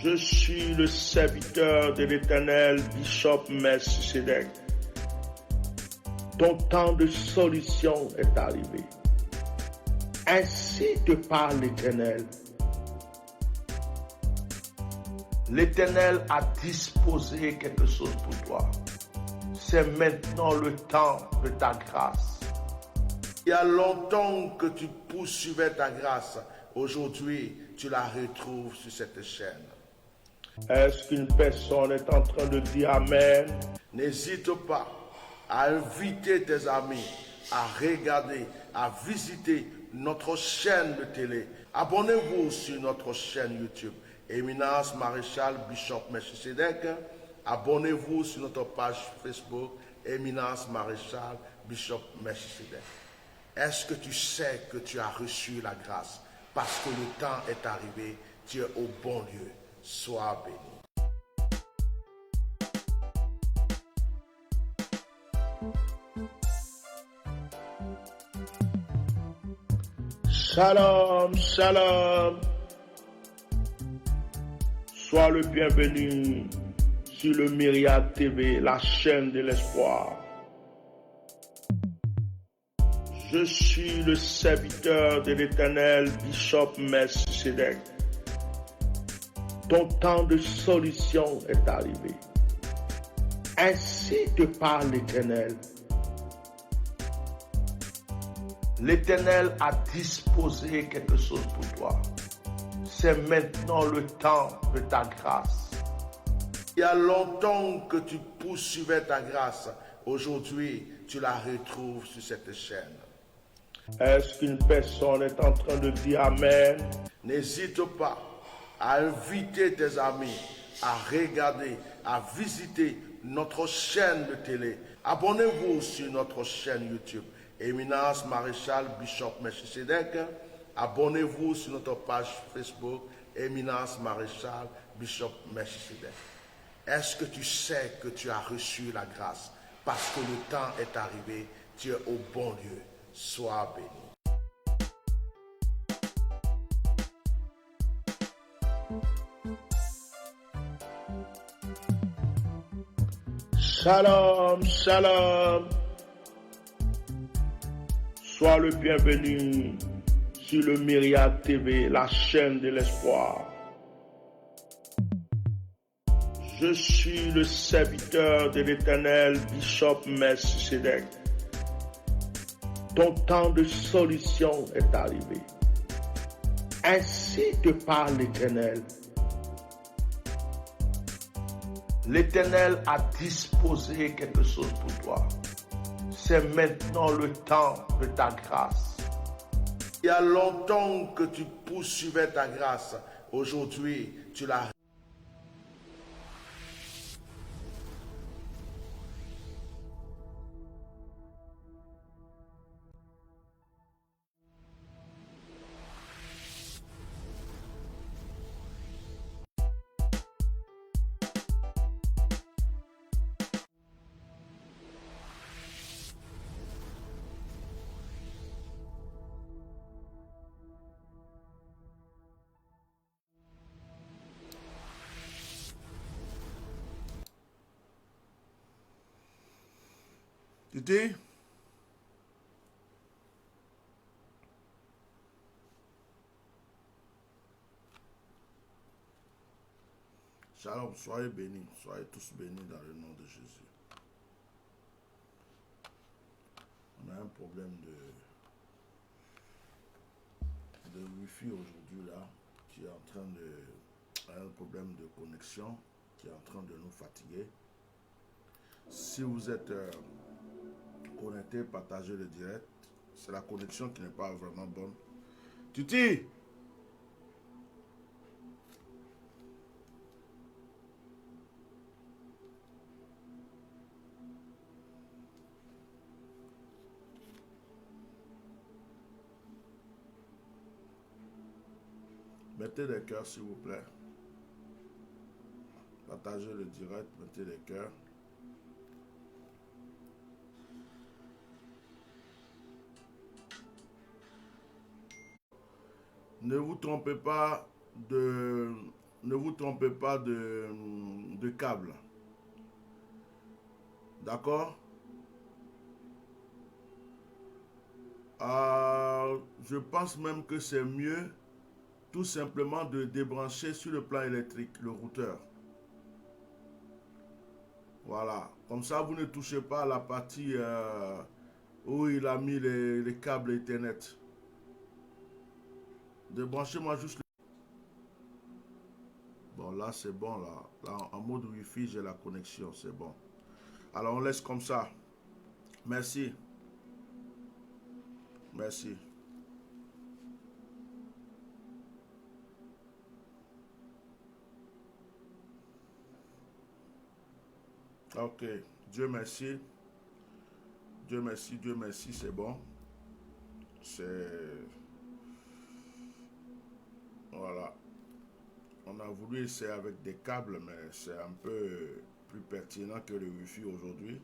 Je suis le serviteur de l'Éternel, Bishop Melchisedec. Ton temps de solution est arrivé. Ainsi te parle l'Éternel. L'Éternel a disposé quelque chose pour toi. C'est maintenant le temps de ta grâce. Il y a longtemps que tu poursuivais ta grâce. Aujourd'hui, tu la retrouves sur cette chaîne. Est-ce qu'une personne est en train de dire Amen? N'hésite pas à inviter tes amis, à regarder, à visiter notre chaîne de télé. Abonnez-vous sur notre chaîne YouTube, Éminence Maréchal Bishop Melchisedec. Abonnez-vous sur notre page Facebook, Éminence Maréchal Bishop Melchisedec. Est-ce que tu sais que tu as reçu la grâce? Parce que le temps est arrivé, tu es au bon lieu. Sois béni. Shalom, shalom. Sois le bienvenu sur le Myriad TV, la chaîne de l'espoir. Je suis le serviteur de l'Éternel, Bishop Melchisedec. Ton temps de solution est arrivé. Ainsi te parle l'Éternel. L'Éternel a disposé quelque chose pour toi. C'est maintenant le temps de ta grâce. Il y a longtemps que tu poursuivais ta grâce. Aujourd'hui, tu la retrouves sur cette chaîne. Est-ce qu'une personne est en train de dire Amen? N'hésite pas à inviter tes amis, à regarder, à visiter notre chaîne de télé. Abonnez-vous sur notre chaîne YouTube, Éminence Maréchal Bishop Melchisedec. Abonnez-vous sur notre page Facebook, Éminence Maréchal Bishop Melchisedec. Est-ce que tu sais que tu as reçu la grâce? Parce que le temps est arrivé, tu es au bon lieu. Sois béni. Shalom, shalom. Sois le bienvenu sur le Myriad TV, la chaîne de l'espoir. Je suis le serviteur de l'Éternel, Bishop Melchisedec. Ton temps de solution est arrivé. Ainsi te parle l'Éternel. L'Éternel a disposé quelque chose pour toi. C'est maintenant le temps de ta grâce. Il y a longtemps que tu poursuivais ta grâce. Aujourd'hui, tu la Titi? Shalom, soyez bénis, soyez tous bénis dans le nom de Jésus. On a un problème de Wi-Fi aujourd'hui là, qui est en train de... un problème de connexion qui est en train de nous fatiguer. Si vous êtes connecté, partagez le direct. C'est la connexion qui n'est pas vraiment bonne. Titi! Mettez des cœurs s'il vous plaît. Partagez le direct, mettez des cœurs. Ne vous trompez pas de ne vous trompez pas de câble. D'accord? Je pense même que c'est mieux tout simplement de débrancher sur le plan électrique le routeur. Voilà. Comme ça, vous ne touchez pas à la partie où il a mis les câbles Ethernet. Débranchez-moi juste le... Bon, là, c'est bon. Là, en mode Wi-Fi, j'ai la connexion. C'est bon. Alors, on laisse comme ça. Merci. Merci. Ok. Dieu merci. Dieu merci, Dieu merci, c'est bon. C'est... Voilà. On a voulu essayer avec des câbles, mais c'est un peu plus pertinent que le Wi-Fi aujourd'hui.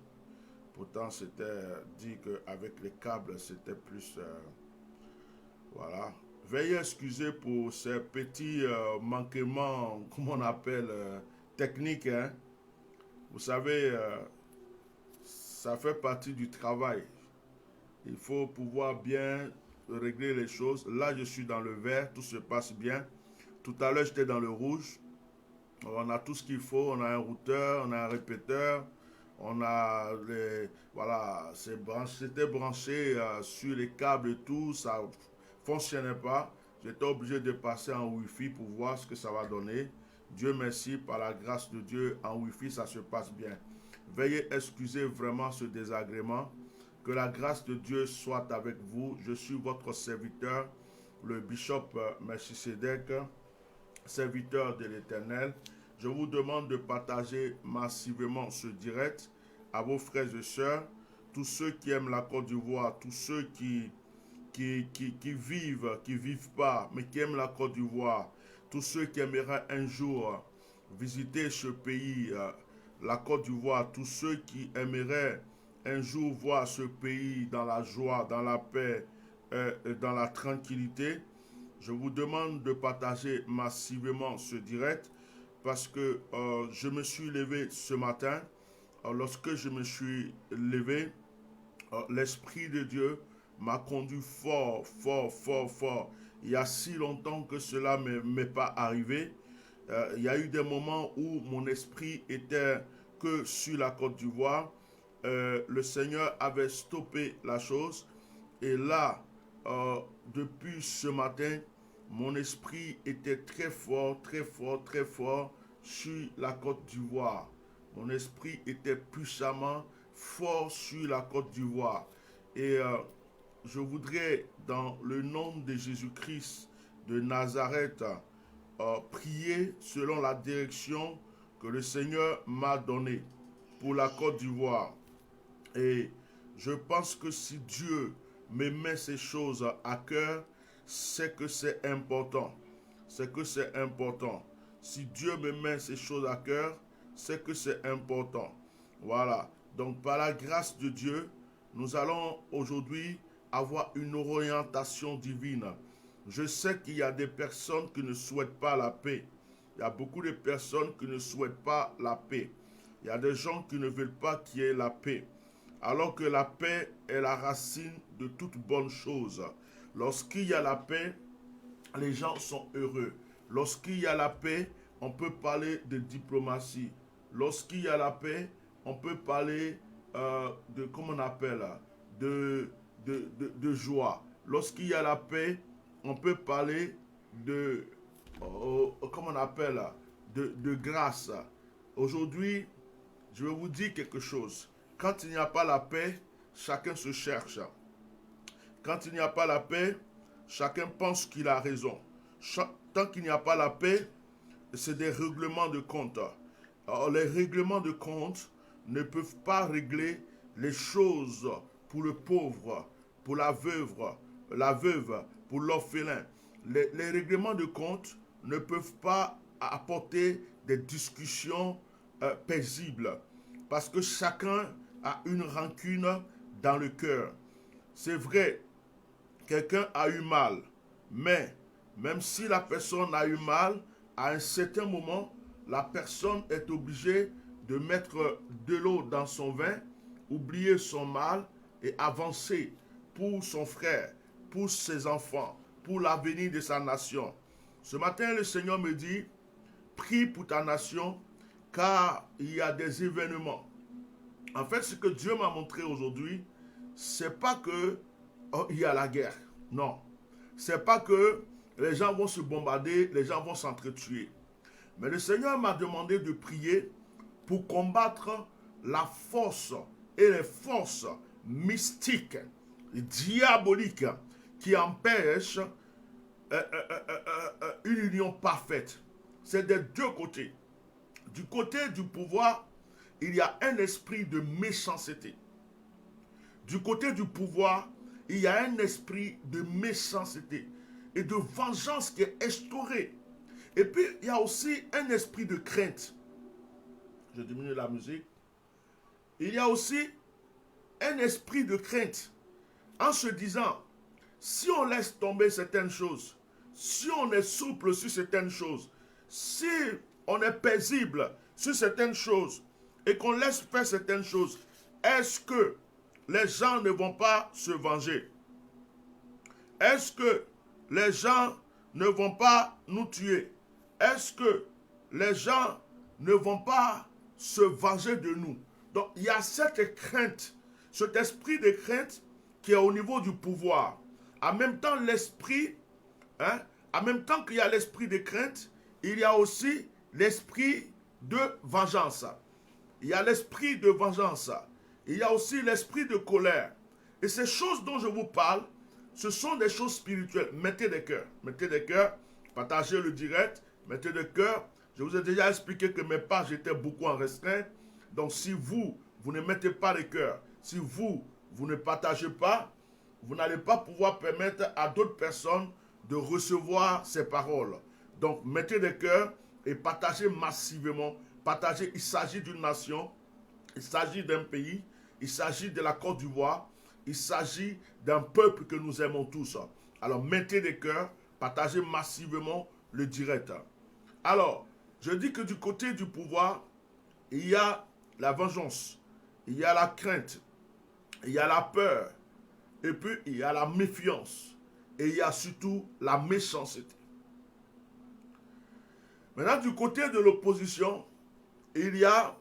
Pourtant, c'était dit qu'avec les câbles, c'était plus... voilà. Veuillez excuser pour ces petits manquements, comme on appelle, techniques. Hein. Vous savez, ça fait partie du travail. Il faut pouvoir bien régler les choses. Là, je suis dans le vert, tout se passe bien. Tout à l'heure, j'étais dans le rouge. On a tout ce qu'il faut. On a un routeur, on a un répéteur. On a les... Voilà, c'était branché sur les câbles et tout. Ça ne fonctionnait pas. J'étais obligé de passer en Wi-Fi pour voir ce que ça va donner. Dieu merci, par la grâce de Dieu, en Wi-Fi, ça se passe bien. Veuillez excuser vraiment ce désagrément. Que la grâce de Dieu soit avec vous. Je suis votre serviteur, le bishop Melchisedec, serviteur de l'Éternel. Je vous demande de partager massivement ce direct à vos frères et sœurs, tous ceux qui aiment la Côte d'Ivoire, tous ceux qui vivent pas, mais qui aiment la Côte d'Ivoire, tous ceux qui aimeraient un jour visiter ce pays, la Côte d'Ivoire, tous ceux qui aimeraient un jour voir ce pays dans la joie, dans la paix, dans la tranquillité. Je vous demande de partager massivement ce direct parce que je me suis levé ce matin. Lorsque je me suis levé, l'Esprit de Dieu m'a conduit fort, fort, fort, fort. Il y a si longtemps que cela ne m'est pas arrivé. Il y a eu des moments où mon esprit était que sur la Côte d'Ivoire. Le Seigneur avait stoppé la chose. Et là, depuis ce matin, mon esprit était très fort, très fort, très fort sur la Côte d'Ivoire. Mon esprit était puissamment fort sur la Côte d'Ivoire. Et je voudrais, dans le nom de Jésus-Christ de Nazareth, prier selon la direction que le Seigneur m'a donnée pour la Côte d'Ivoire. Et je pense que si Dieu me met ces choses à cœur, c'est que c'est important. C'est que c'est important. Si Dieu me met ces choses à cœur, c'est que c'est important. Voilà. Donc par la grâce de Dieu, nous allons aujourd'hui avoir une orientation divine. Je sais qu'il y a des personnes qui ne souhaitent pas la paix. Il y a beaucoup de personnes qui ne souhaitent pas la paix. Il y a des gens qui ne veulent pas qu'il y ait la paix. Alors que la paix est la racine de toute bonne chose. Lorsqu'il y a la paix, les gens sont heureux. Lorsqu'il y a la paix, on peut parler de diplomatie. Lorsqu'il y a la paix, on peut parler de, comment on appelle, de joie. Lorsqu'il y a la paix, on peut parler de, comment on appelle, de grâce. Aujourd'hui, je vais vous dire quelque chose. Quand il n'y a pas la paix, chacun se cherche. Quand il n'y a pas la paix, chacun pense qu'il a raison. Tant qu'il n'y a pas la paix, c'est des règlements de compte. Alors, les règlements de compte ne peuvent pas régler les choses pour le pauvre, pour la veuve, pour l'orphelin. Les règlements de compte ne peuvent pas apporter des discussions paisibles parce que chacun a une rancune dans le cœur. C'est vrai, quelqu'un a eu mal, mais même si la personne a eu mal, à un certain moment, la personne est obligée de mettre de l'eau dans son vin, oublier son mal et avancer pour son frère, pour ses enfants, pour l'avenir de sa nation. Ce matin, le Seigneur me dit, prie pour ta nation, car il y a des événements. En fait, ce que Dieu m'a montré aujourd'hui, c'est pas que il y a la guerre. Non. C'est pas que les gens vont se bombarder, les gens vont s'entretuer. Mais le Seigneur m'a demandé de prier pour combattre la force et les forces mystiques, diaboliques, qui empêchent une union parfaite. C'est des deux côtés. Du côté du pouvoir, il y a un esprit de méchanceté. Du côté du pouvoir, il y a un esprit de méchanceté et de vengeance qui est instauré. Et puis, il y a aussi un esprit de crainte. Je diminue la musique. Il y a aussi un esprit de crainte en se disant, si on laisse tomber certaines choses, si on est souple sur certaines choses, si on est paisible sur certaines choses et qu'on laisse faire certaines choses, est-ce que les gens ne vont pas se venger? Est-ce que les gens ne vont pas nous tuer? Est-ce que les gens ne vont pas se venger de nous? Donc, il y a cette crainte, cet esprit de crainte qui est au niveau du pouvoir. En même temps, l'esprit, en même temps qu'il y a l'esprit de crainte, il y a aussi l'esprit de vengeance. Il y a l'esprit de vengeance. Il y a aussi l'esprit de colère. Et ces choses dont je vous parle, ce sont des choses spirituelles. Mettez des cœurs, partagez le direct, mettez des cœurs. Je vous ai déjà expliqué que mes pages étaient beaucoup en restreint. Donc si vous ne mettez pas les cœurs, si vous ne partagez pas, vous n'allez pas pouvoir permettre à d'autres personnes de recevoir ces paroles. Donc mettez des cœurs et partagez massivement. Partagez, il s'agit d'une nation, il s'agit d'un pays, il s'agit de la Côte d'Ivoire, il s'agit d'un peuple que nous aimons tous. Alors mettez des cœurs, partagez massivement le direct. Alors, je dis que du côté du pouvoir, il y a la vengeance, il y a la crainte, il y a la peur, et puis il y a la méfiance, et il y a surtout la méchanceté. Maintenant, du côté de l'opposition, il y a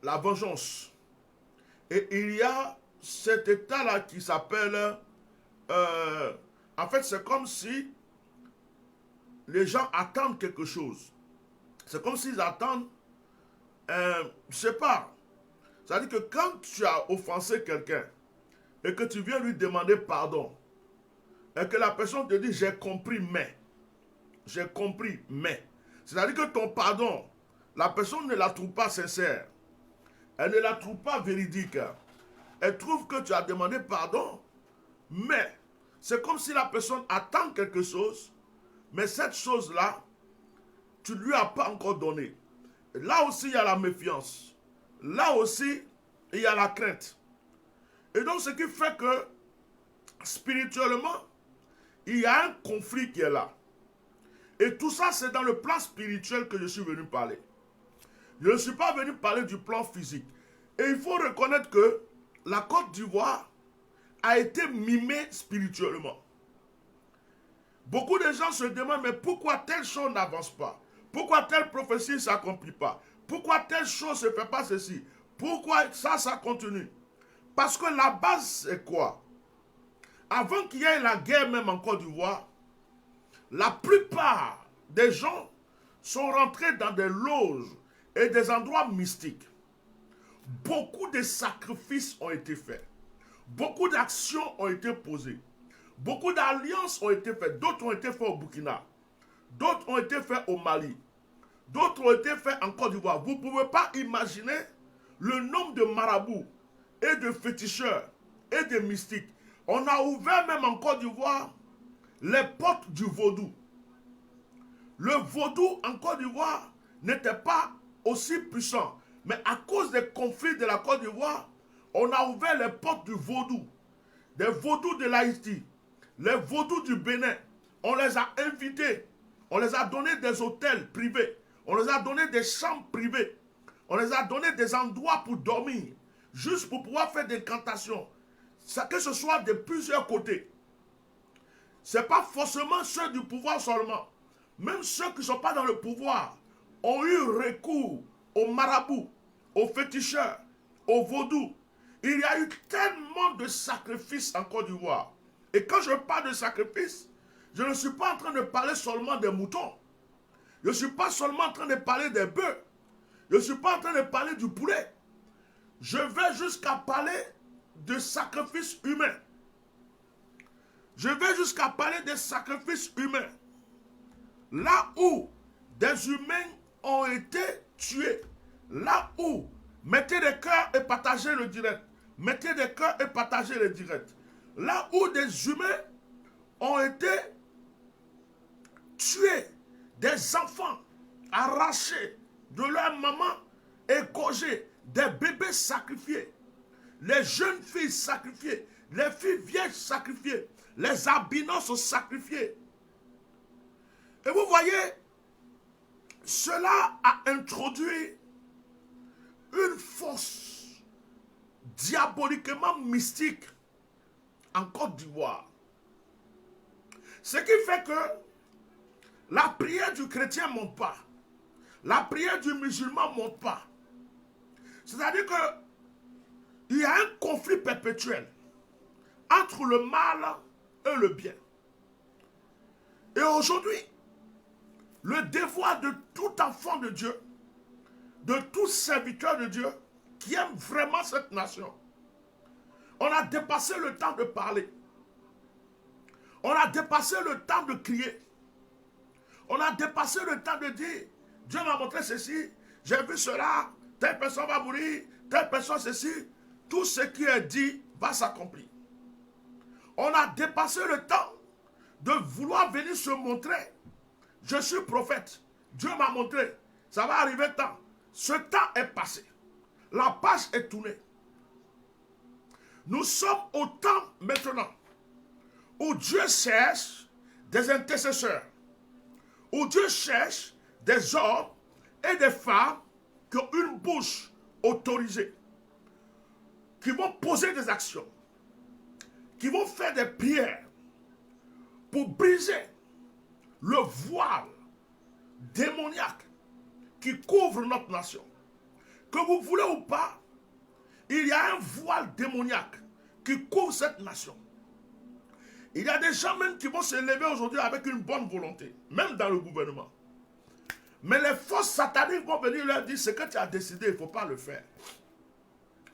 la vengeance. Et il y a cet état-là qui s'appelle... en fait, c'est comme si les gens attendent quelque chose. C'est comme s'ils attendent... je ne sais pas. C'est-à-dire que quand tu as offensé quelqu'un et que tu viens lui demander pardon, et que la personne te dit « j'ai compris, mais... » J'ai compris, mais... C'est-à-dire que ton pardon, la personne ne la trouve pas sincère. Elle ne la trouve pas véridique. Elle trouve que tu as demandé pardon, mais c'est comme si la personne attend quelque chose, mais cette chose-là, tu ne lui as pas encore donné. Là aussi, il y a la méfiance. Là aussi, il y a la crainte. Et donc, ce qui fait que, spirituellement, il y a un conflit qui est là. Et tout ça, c'est dans le plan spirituel que je suis venu parler. Je ne suis pas venu parler du plan physique. Et il faut reconnaître que la Côte d'Ivoire a été mimée spirituellement. Beaucoup de gens se demandent, mais pourquoi telle chose n'avance pas? Pourquoi telle prophétie ne s'accomplit pas? Pourquoi telle chose ne se fait pas ceci? Pourquoi ça continue? Parce que la base, c'est quoi? Avant qu'il y ait la guerre même en Côte d'Ivoire, la plupart des gens sont rentrés dans des loges et des endroits mystiques. Beaucoup de sacrifices ont été faits. Beaucoup d'actions ont été posées. Beaucoup d'alliances ont été faites. D'autres ont été faites au Burkina. D'autres ont été faites au Mali. D'autres ont été faites en Côte d'Ivoire. Vous ne pouvez pas imaginer le nombre de marabouts et de féticheurs et de mystiques. On a ouvert même en Côte d'Ivoire les portes du vaudou. Le vaudou en Côte d'Ivoire n'était pas aussi puissant. Mais à cause des conflits de la Côte d'Ivoire, on a ouvert les portes du vaudou. Des vaudous de l'Haïti, les vaudous du Bénin. On les a invités On les a donné des hôtels privés. On les a donné des chambres privées. On les a donné des endroits pour dormir. Juste pour pouvoir faire des incantations. Que ce soit de plusieurs côtés. Ce n'est pas forcément ceux du pouvoir seulement. Même ceux qui ne sont pas dans le pouvoir ont eu recours aux marabouts, aux féticheurs, aux vaudous. Il y a eu tellement de sacrifices en Côte d'Ivoire. Et quand je parle de sacrifices, je ne suis pas en train de parler seulement des moutons. Je ne suis pas seulement en train de parler des bœufs. Je ne suis pas en train de parler du poulet. Je vais jusqu'à parler de sacrifices humains. Je vais jusqu'à parler des sacrifices humains. Là où des humains ont été tués. Là où mettez des cœurs et partagez le direct. Mettez des cœurs et partagez le direct. Là où des humains ont été tués. Des enfants arrachés de leur maman, égorgés. Des bébés sacrifiés. Les jeunes filles sacrifiées. Les filles vierges sacrifiées. Les albinos sont sacrifiés. Et vous voyez, cela a introduit une force diaboliquement mystique en Côte d'Ivoire. Ce qui fait que la prière du chrétien ne monte pas. La prière du musulman ne monte pas. C'est-à-dire qu'il y a un conflit perpétuel entre le mal et le bien. Et aujourd'hui, le devoir de tout enfant de Dieu, de tout serviteur de Dieu, qui aime vraiment cette nation, on a dépassé le temps de parler. On a dépassé le temps de crier. On a dépassé le temps de dire, Dieu m'a montré ceci, j'ai vu cela, telle personne va mourir, telle personne ceci. Tout ce qui est dit va s'accomplir. On a dépassé le temps de vouloir venir se montrer. Je suis prophète. Dieu m'a montré. Ça va arriver tant. Ce temps est passé. La page est tournée. Nous sommes au temps maintenant où Dieu cherche des intercesseurs. Où Dieu cherche des hommes et des femmes qui ont une bouche autorisée. Qui vont poser des actions. Qui vont faire des prières pour briser le voile démoniaque qui couvre notre nation. Que vous voulez ou pas, il y a un voile démoniaque qui couvre cette nation. Il y a des gens même qui vont se lever aujourd'hui avec une bonne volonté, même dans le gouvernement. Mais les forces sataniques vont venir leur dire, ce que tu as décidé, il ne faut pas le faire.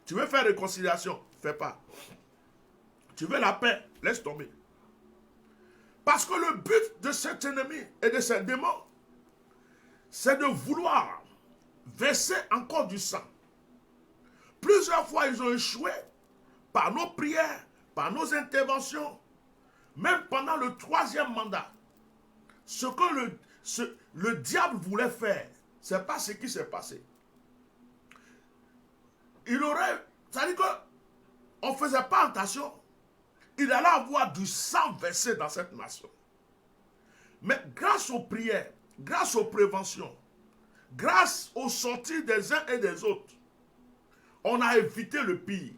Tu veux faire réconciliation, fais pas. Tu veux la paix, laisse tomber. Parce que le but de cet ennemi et de ces démons, c'est de vouloir verser encore du sang. Plusieurs fois, ils ont échoué par nos prières, par nos interventions, même pendant le 3e mandat. Ce que le diable voulait faire, ce n'est pas ce qui s'est passé. Il aurait, c'est-à-dire qu'on ne faisait pas attention, il allait avoir du sang versé dans cette nation. Mais grâce aux prières, grâce aux préventions, grâce aux sorties des uns et des autres, on a évité le pire.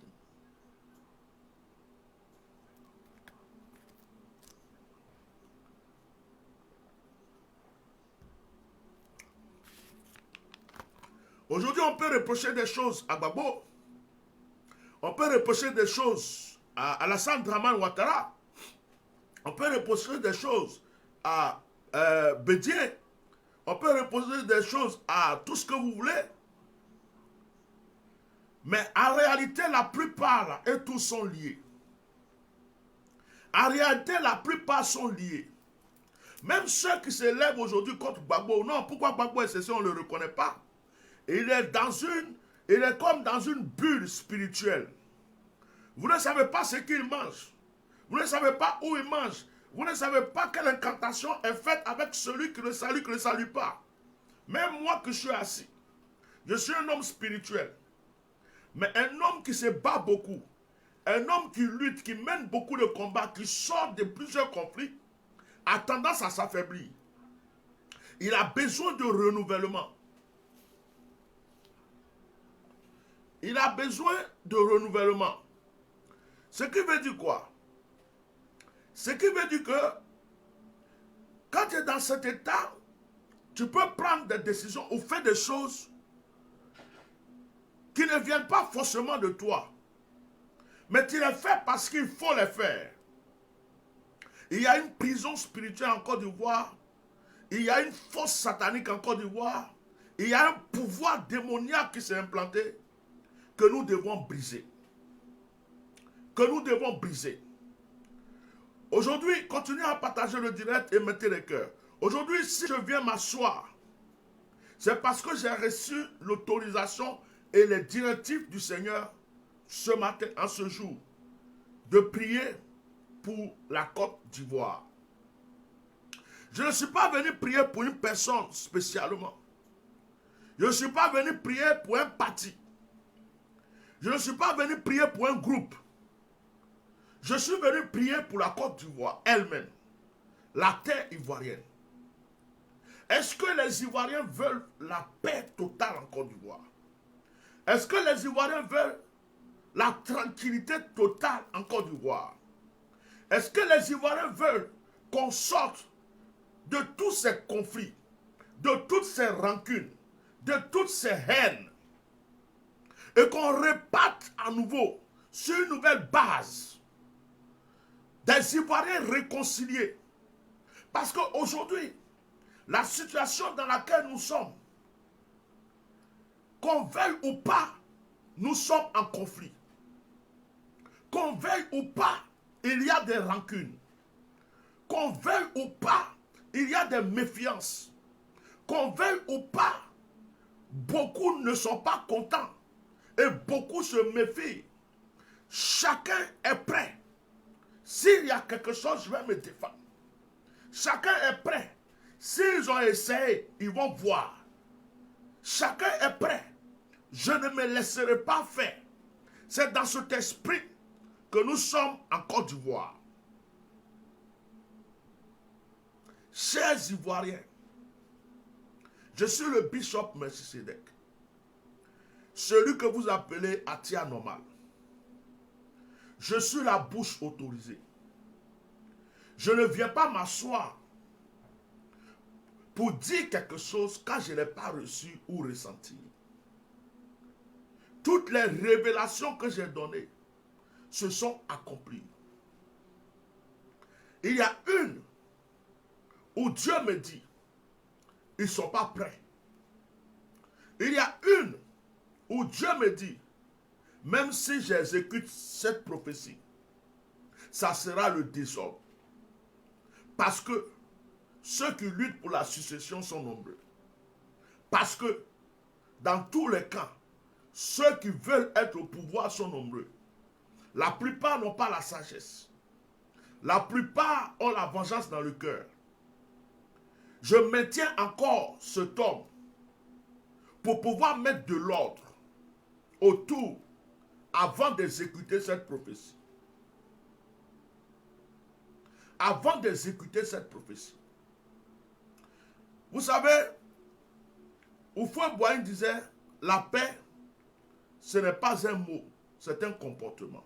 Aujourd'hui, on peut reprocher des choses à Gbagbo. On peut reprocher des choses à Alassane Dramane Ouattara. On peut reprocher des choses à Bédié. On peut reprocher des choses à tout ce que vous voulez. Mais en réalité, la plupart là, et tous sont liés. En réalité, la plupart sont liés. Même ceux qui se lèvent aujourd'hui contre Gbagbo, non, pourquoi Gbagbo est ceci, on ne le reconnaît pas. Il est comme dans une bulle spirituelle. Vous ne savez pas ce qu'il mange. Vous ne savez pas où il mange. Vous ne savez pas quelle incantation est faite avec celui qui ne salue pas. Même moi que je suis assis, je suis un homme spirituel. Mais un homme qui se bat beaucoup, un homme qui lutte, qui mène beaucoup de combats, qui sort de plusieurs conflits, a tendance à s'affaiblir. Il a besoin de renouvellement. Il a besoin de renouvellement. Ce qui veut dire quoi? Ce qui veut dire que quand tu es dans cet état, tu peux prendre des décisions ou faire des choses qui ne viennent pas forcément de toi. Mais tu les fais parce qu'il faut les faire. Il y a une prison spirituelle en Côte d'Ivoire. Il y a une force satanique en Côte d'Ivoire. Il y a un pouvoir démoniaque qui s'est implanté que nous devons briser. Que nous devons briser. Aujourd'hui, continuez à partager le direct et mettez les cœurs. Aujourd'hui, si je viens m'asseoir, c'est parce que j'ai reçu l'autorisation et les directives du Seigneur ce matin, en ce jour, de prier pour la Côte d'Ivoire. Je ne suis pas venu prier pour une personne spécialement. Je ne suis pas venu prier pour un parti. Je ne suis pas venu prier pour un groupe. Je suis venu prier pour la Côte d'Ivoire elle-même, la terre ivoirienne. Est-ce que les Ivoiriens veulent la paix totale en Côte d'Ivoire? Est-ce que les Ivoiriens veulent la tranquillité totale en Côte d'Ivoire? Est-ce que les Ivoiriens veulent qu'on sorte de tous ces conflits, de toutes ces rancunes, de toutes ces haines, et qu'on reparte à nouveau sur une nouvelle base des Ivoiriens réconciliés? Parce qu'aujourd'hui, la situation dans laquelle nous sommes, qu'on veuille ou pas, nous sommes en conflit. Qu'on veuille ou pas, il y a des rancunes. Qu'on veuille ou pas, il y a des méfiances. Qu'on veuille ou pas, beaucoup ne sont pas contents. Et beaucoup se méfient. Chacun est prêt. S'il y a quelque chose, je vais me défendre. Chacun est prêt. S'ils ont essayé, ils vont voir. Chacun est prêt. Je ne me laisserai pas faire. C'est dans cet esprit que nous sommes en Côte d'Ivoire. Chers Ivoiriens, je suis le bishop Melchisedec, celui que vous appelez Atia Normal. Je suis la bouche autorisée. Je ne viens pas m'asseoir pour dire quelque chose quand je ne l'ai pas reçu ou ressenti. Toutes les révélations que j'ai données se sont accomplies. Il y a une où Dieu me dit, ils ne sont pas prêts. Il y a une où Dieu me dit, même si j'exécute cette prophétie, ça sera le désordre. Parce que ceux qui luttent pour la succession sont nombreux. Parce que dans tous les cas, ceux qui veulent être au pouvoir sont nombreux. La plupart n'ont pas la sagesse. La plupart ont la vengeance dans le cœur. Je maintiens encore cet homme pour pouvoir mettre de l'ordre autour avant d'exécuter cette prophétie. Avant d'exécuter cette prophétie. Vous savez, Houphouët-Boigny disait, la paix, ce n'est pas un mot, c'est un comportement.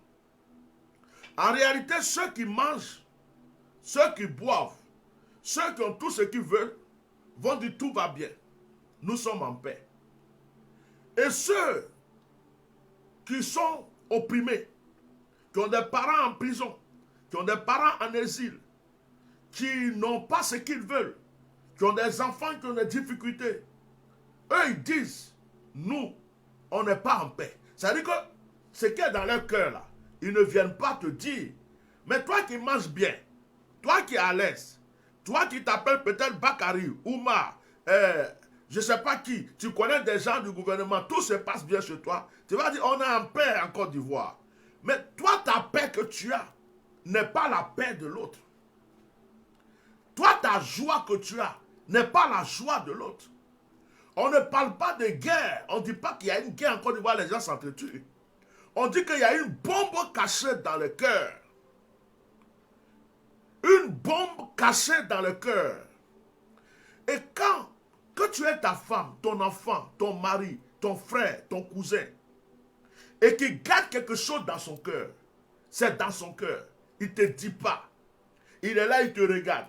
En réalité, ceux qui mangent, ceux qui boivent, ceux qui ont tout ce qu'ils veulent, vont dire tout va bien. Nous sommes en paix. Et ceux qui sont opprimés, qui ont des parents en prison, qui ont des parents en exil, qui n'ont pas ce qu'ils veulent, qui ont des enfants qui ont des difficultés, eux ils disent, nous, on n'est pas en paix. C'est-à-dire que ce qui est dans leur cœur là, ils ne viennent pas te dire, mais toi qui manges bien, toi qui es à l'aise, toi qui t'appelles peut-être Bakary, Oumar, je ne sais pas qui, tu connais des gens du gouvernement, tout se passe bien chez toi, tu vas dire, on est en paix en Côte d'Ivoire. Mais toi, ta paix que tu as n'est pas la paix de l'autre. Toi, ta joie que tu as n'est pas la joie de l'autre. On ne parle pas de guerre. On ne dit pas qu'il y a une guerre en Côte d'Ivoire, les gens s'entretuent. On dit qu'il y a une bombe cachée dans le cœur. Une bombe cachée dans le cœur. Et quand tu es ta femme, ton enfant, ton mari, ton frère, ton cousin, et qu'il garde quelque chose dans son cœur, c'est dans son cœur, il ne te dit pas. Il est là, il te regarde,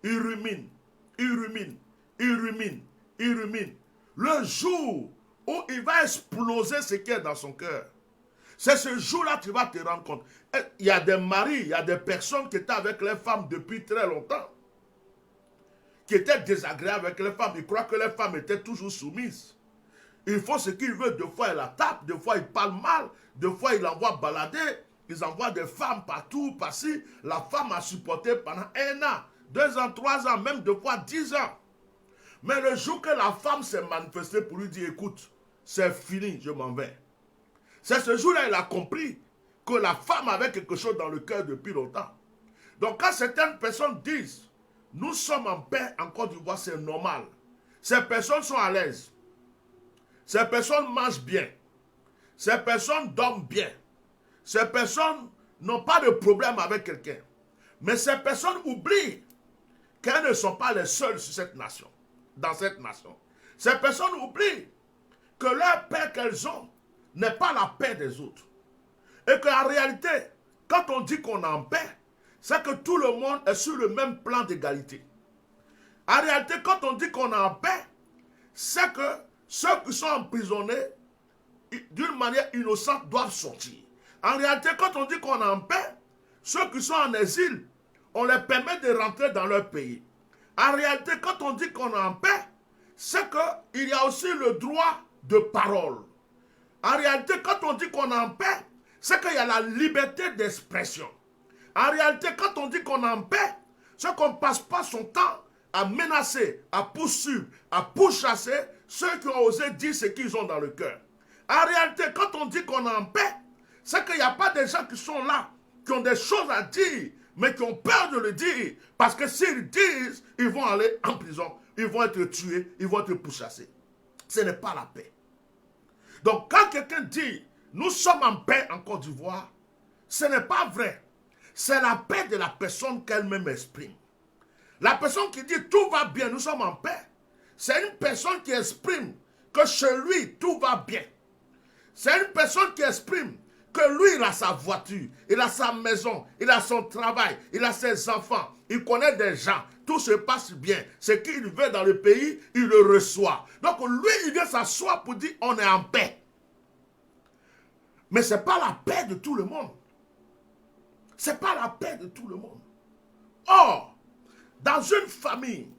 il rumine, il rumine, il rumine, il rumine. Le jour où il va exploser ce qui est dans son cœur, c'est ce jour-là que tu vas te rendre compte. Il y a des maris, il y a des personnes qui étaient avec les femmes depuis très longtemps, qui étaient désagréables avec les femmes. Ils croient que les femmes étaient toujours soumises. Il faut ce qu'il veut. Deux fois, il la tape, deux fois, il parle mal, deux fois, il l'envoie balader. Ils envoient des femmes partout, par-ci. La femme a supporté pendant 1 an, 2 ans, 3 ans, même deux fois 10 ans. Mais le jour que la femme s'est manifestée pour lui dire, écoute, c'est fini, je m'en vais. C'est ce jour-là qu'il a compris que la femme avait quelque chose dans le cœur depuis longtemps. Donc quand certaines personnes disent, nous sommes en paix en Côte d'Ivoire, c'est normal. Ces personnes sont à l'aise. Ces personnes mangent bien. Ces personnes dorment bien. Ces personnes n'ont pas de problème avec quelqu'un. Mais ces personnes oublient qu'elles ne sont pas les seules sur cette nation, dans cette nation. Ces personnes oublient que leur paix qu'elles ont n'est pas la paix des autres. Et qu'en réalité, quand on dit qu'on est en paix, c'est que tout le monde est sur le même plan d'égalité. En réalité, quand on dit qu'on est en paix, c'est que ceux qui sont emprisonnés d'une manière innocente doivent sortir. En réalité, quand on dit qu'on est en paix, ceux qui sont en exil, on les permet de rentrer dans leur pays. En réalité, quand on dit qu'on est en paix, c'est qu'il y a aussi le droit de parole. En réalité, quand on dit qu'on est en paix, c'est qu'il y a la liberté d'expression. En réalité, quand on dit qu'on est en paix, c'est qu'on ne passe pas son temps à menacer, à poursuivre, à pourchasser ceux qui ont osé dire ce qu'ils ont dans le cœur. En réalité, quand on dit qu'on est en paix, c'est qu'il n'y a pas des gens qui sont là, qui ont des choses à dire, mais qui ont peur de le dire. Parce que s'ils disent, ils vont aller en prison, ils vont être tués, ils vont être pourchassés. Ce n'est pas la paix. Donc quand quelqu'un dit, nous sommes en paix en Côte d'Ivoire, ce n'est pas vrai. C'est la paix de la personne qu'elle-même exprime. La personne qui dit tout va bien, nous sommes en paix, c'est une personne qui exprime que chez lui tout va bien. C'est une personne qui exprime que lui il a sa voiture, il a sa maison, il a son travail, il a ses enfants, il connaît des gens, tout se passe bien. Ce qu'il veut dans le pays, il le reçoit. Donc lui il vient s'asseoir pour dire on est en paix. Mais ce n'est pas la paix de tout le monde. Ce n'est pas la paix de tout le monde. Or, dans une famille,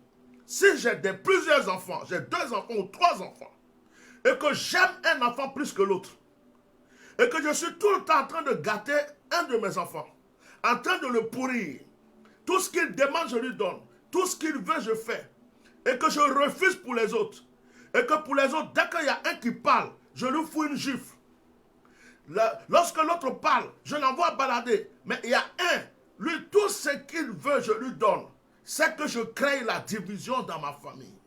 si j'ai plusieurs enfants, j'ai 2 enfants ou 3 enfants, et que j'aime un enfant plus que l'autre, et que je suis tout le temps en train de gâter un de mes enfants, en train de le pourrir, tout ce qu'il demande, je lui donne, tout ce qu'il veut, je fais, et que je refuse pour les autres, et que pour les autres, dès qu'il y a un qui parle, je lui fous une gifle. Lorsque l'autre parle, je l'envoie balader. Mais il y a un, lui, tout ce qu'il veut, je lui donne. C'est que je crée la division dans ma famille.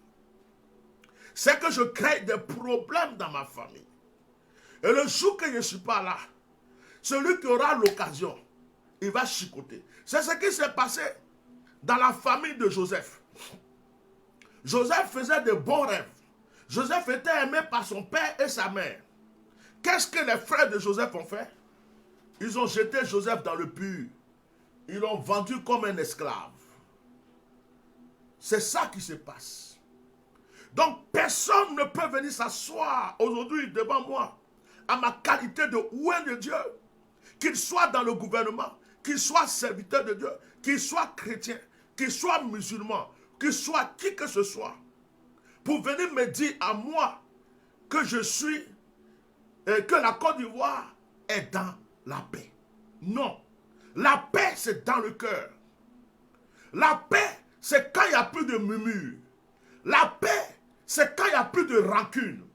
C'est que je crée des problèmes dans ma famille. Et le jour que je ne suis pas là, celui qui aura l'occasion, il va chicoter. C'est ce qui s'est passé dans la famille de Joseph. Joseph faisait de bons rêves. Joseph était aimé par son père et sa mère. Qu'est-ce que les frères de Joseph ont fait? Ils ont jeté Joseph dans le puits. Ils l'ont vendu comme un esclave. C'est ça qui se passe. Donc personne ne peut venir s'asseoir aujourd'hui devant moi à ma qualité de oint de Dieu, qu'il soit dans le gouvernement, qu'il soit serviteur de Dieu, qu'il soit chrétien, qu'il soit musulman, qu'il soit qui que ce soit, pour venir me dire à moi que je suis et que la Côte d'Ivoire est dans la paix. Non. La paix, c'est dans le cœur. La paix, c'est quand il n'y a plus de murmure. La paix, c'est quand il n'y a plus de rancune.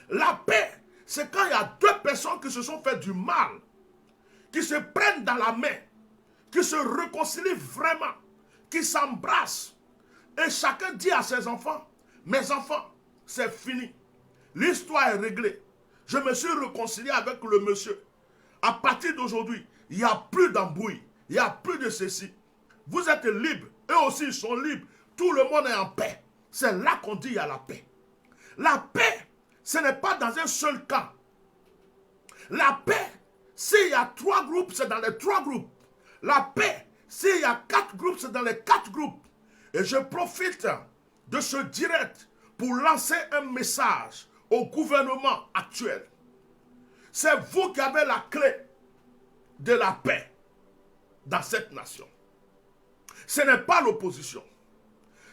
La paix, c'est quand il y a 2 personnes qui se sont fait du mal, qui se prennent dans la main, qui se réconcilient vraiment, qui s'embrassent. Et chacun dit à ses enfants, mes enfants, c'est fini. L'histoire est réglée. Je me suis réconcilié avec le monsieur. À partir d'aujourd'hui, il n'y a plus d'embrouille. Il n'y a plus de ceci. Vous êtes libres. Eux aussi, ils sont libres. Tout le monde est en paix. c'est là qu'on dit il y a la paix. La paix, ce n'est pas dans un seul camp. La paix, s'il y a 3 groupes, c'est dans les 3 groupes. La paix, s'il y a 4 groupes, c'est dans les 4 groupes. Et je profite de ce direct pour lancer un message au gouvernement actuel. C'est vous qui avez la clé de la paix dans cette nation. Ce n'est pas l'opposition.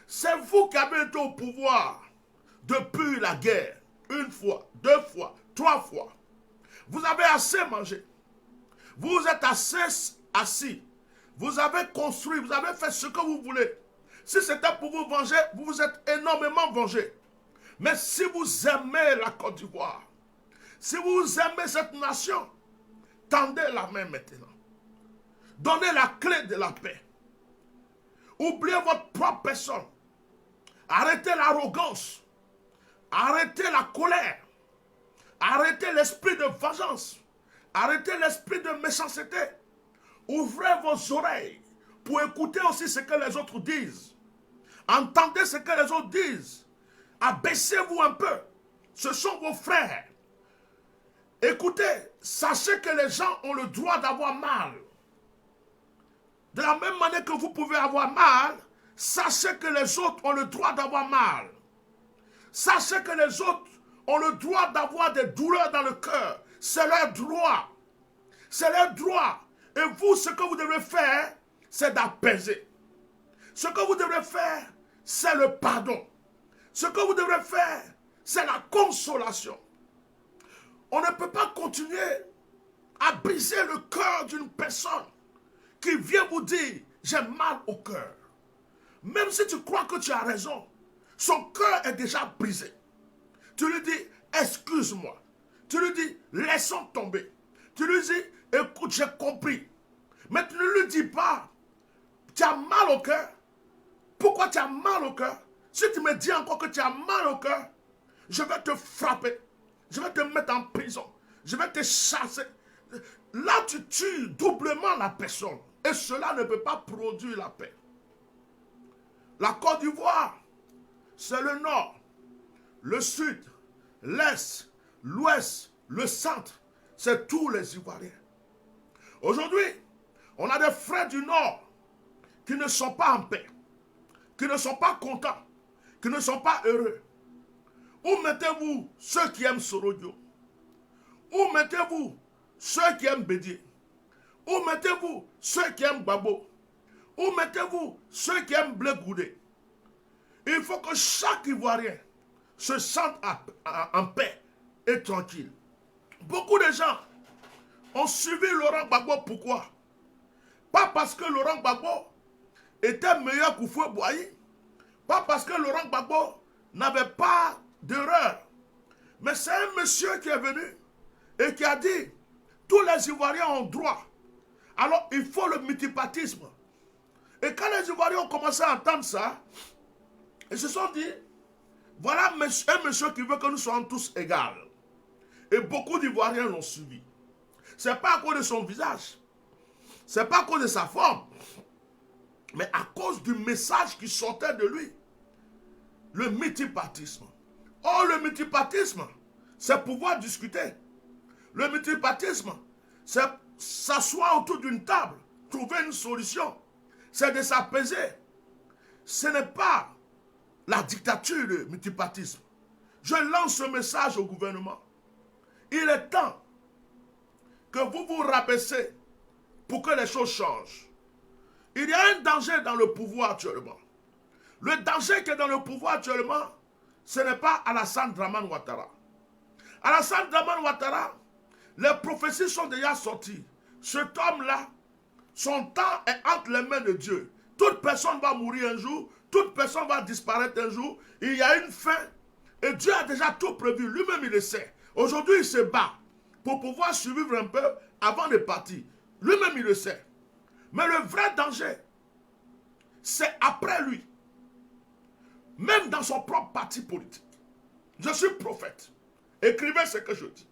C'est vous qui avez été au pouvoir depuis la guerre. 1 fois, 2 fois, 3 fois. Vous avez assez mangé. Vous êtes assez assis. Vous avez construit, vous avez fait ce que vous voulez. Si c'était pour vous venger, vous vous êtes énormément vengé. Mais si vous aimez la Côte d'Ivoire, si vous aimez cette nation, tendez la main maintenant. Donnez la clé de la paix. Oubliez votre propre personne. Arrêtez l'arrogance. Arrêtez la colère. Arrêtez l'esprit de vengeance. Arrêtez l'esprit de méchanceté. Ouvrez vos oreilles pour écouter aussi ce que les autres disent. Entendez ce que les autres disent. Abaissez-vous un peu. Ce sont vos frères. Écoutez, sachez que les gens ont le droit d'avoir mal. De la même manière que vous pouvez avoir mal, sachez que les autres ont le droit d'avoir mal. Sachez que les autres ont le droit d'avoir des douleurs dans le cœur. C'est leur droit. C'est leur droit. Et vous, ce que vous devez faire, c'est d'apaiser. Ce que vous devez faire, c'est le pardon. Ce que vous devez faire, c'est la consolation. On ne peut pas continuer à briser le cœur d'une personne qui vient vous dire « j'ai mal au cœur ». Même si tu crois que tu as raison, son cœur est déjà brisé. Tu lui dis « excuse-moi ». Tu lui dis « laissons tomber ». Tu lui dis « écoute, j'ai compris ». Mais tu ne lui dis pas « tu as mal au cœur ». Pourquoi tu as mal au cœur? Si tu me dis encore que tu as mal au cœur, je vais te frapper. Je vais te mettre en prison. Je vais te chasser. Là, tu tues doublement la personne. Et cela ne peut pas produire la paix. La Côte d'Ivoire, c'est le nord, le sud, l'est, l'ouest, le centre. C'est tous les Ivoiriens. Aujourd'hui, on a des frères du nord qui ne sont pas en paix, qui ne sont pas contents, qui ne sont pas heureux. Où mettez-vous ceux qui aiment Sorodio? Où mettez-vous ceux qui aiment Bédié? Où mettez-vous ceux qui aiment Babo? Où mettez-vous ceux qui aiment Blé Goudé? Il faut que chaque Ivoirien se sente en paix et tranquille. Beaucoup de gens ont suivi Laurent Gbagbo. Pourquoi? Pas parce que Laurent Gbagbo était meilleur qu'Houphouët Boigny. Pas parce que Laurent Gbagbo n'avait pas d'erreur. Mais c'est un monsieur qui est venu et qui a dit tous les Ivoiriens ont droit. Alors il faut le multipartisme. Et quand les Ivoiriens ont commencé à entendre ça, ils se sont dit voilà un monsieur qui veut que nous soyons tous égaux. Et beaucoup d'Ivoiriens l'ont suivi. Ce n'est pas à cause de son visage. Ce n'est pas à cause de sa forme. Mais à cause du message qui sortait de lui. Le multipartisme. Oh, le multipartisme, c'est pouvoir discuter. Le multipartisme, c'est s'asseoir autour d'une table, trouver une solution. C'est de s'apaiser. Ce n'est pas la dictature, le multipartisme. Je lance ce message au gouvernement. Il est temps que vous vous rabaissez pour que les choses changent. Il y a un danger dans le pouvoir actuellement. Le danger qui est dans le pouvoir actuellement, ce n'est pas Alassane Dramane Ouattara. Alassane Dramane Ouattara, les prophéties sont déjà sorties. Cet homme-là, son temps est entre les mains de Dieu. Toute personne va mourir un jour, toute personne va disparaître un jour. Il y a une fin et Dieu a déjà tout prévu. Lui-même, il le sait. Aujourd'hui, il se bat pour pouvoir survivre un peu avant de partir. Lui-même, il le sait. Mais le vrai danger, c'est après lui. Même dans son propre parti politique. Je suis prophète. Écrivez ce que je dis.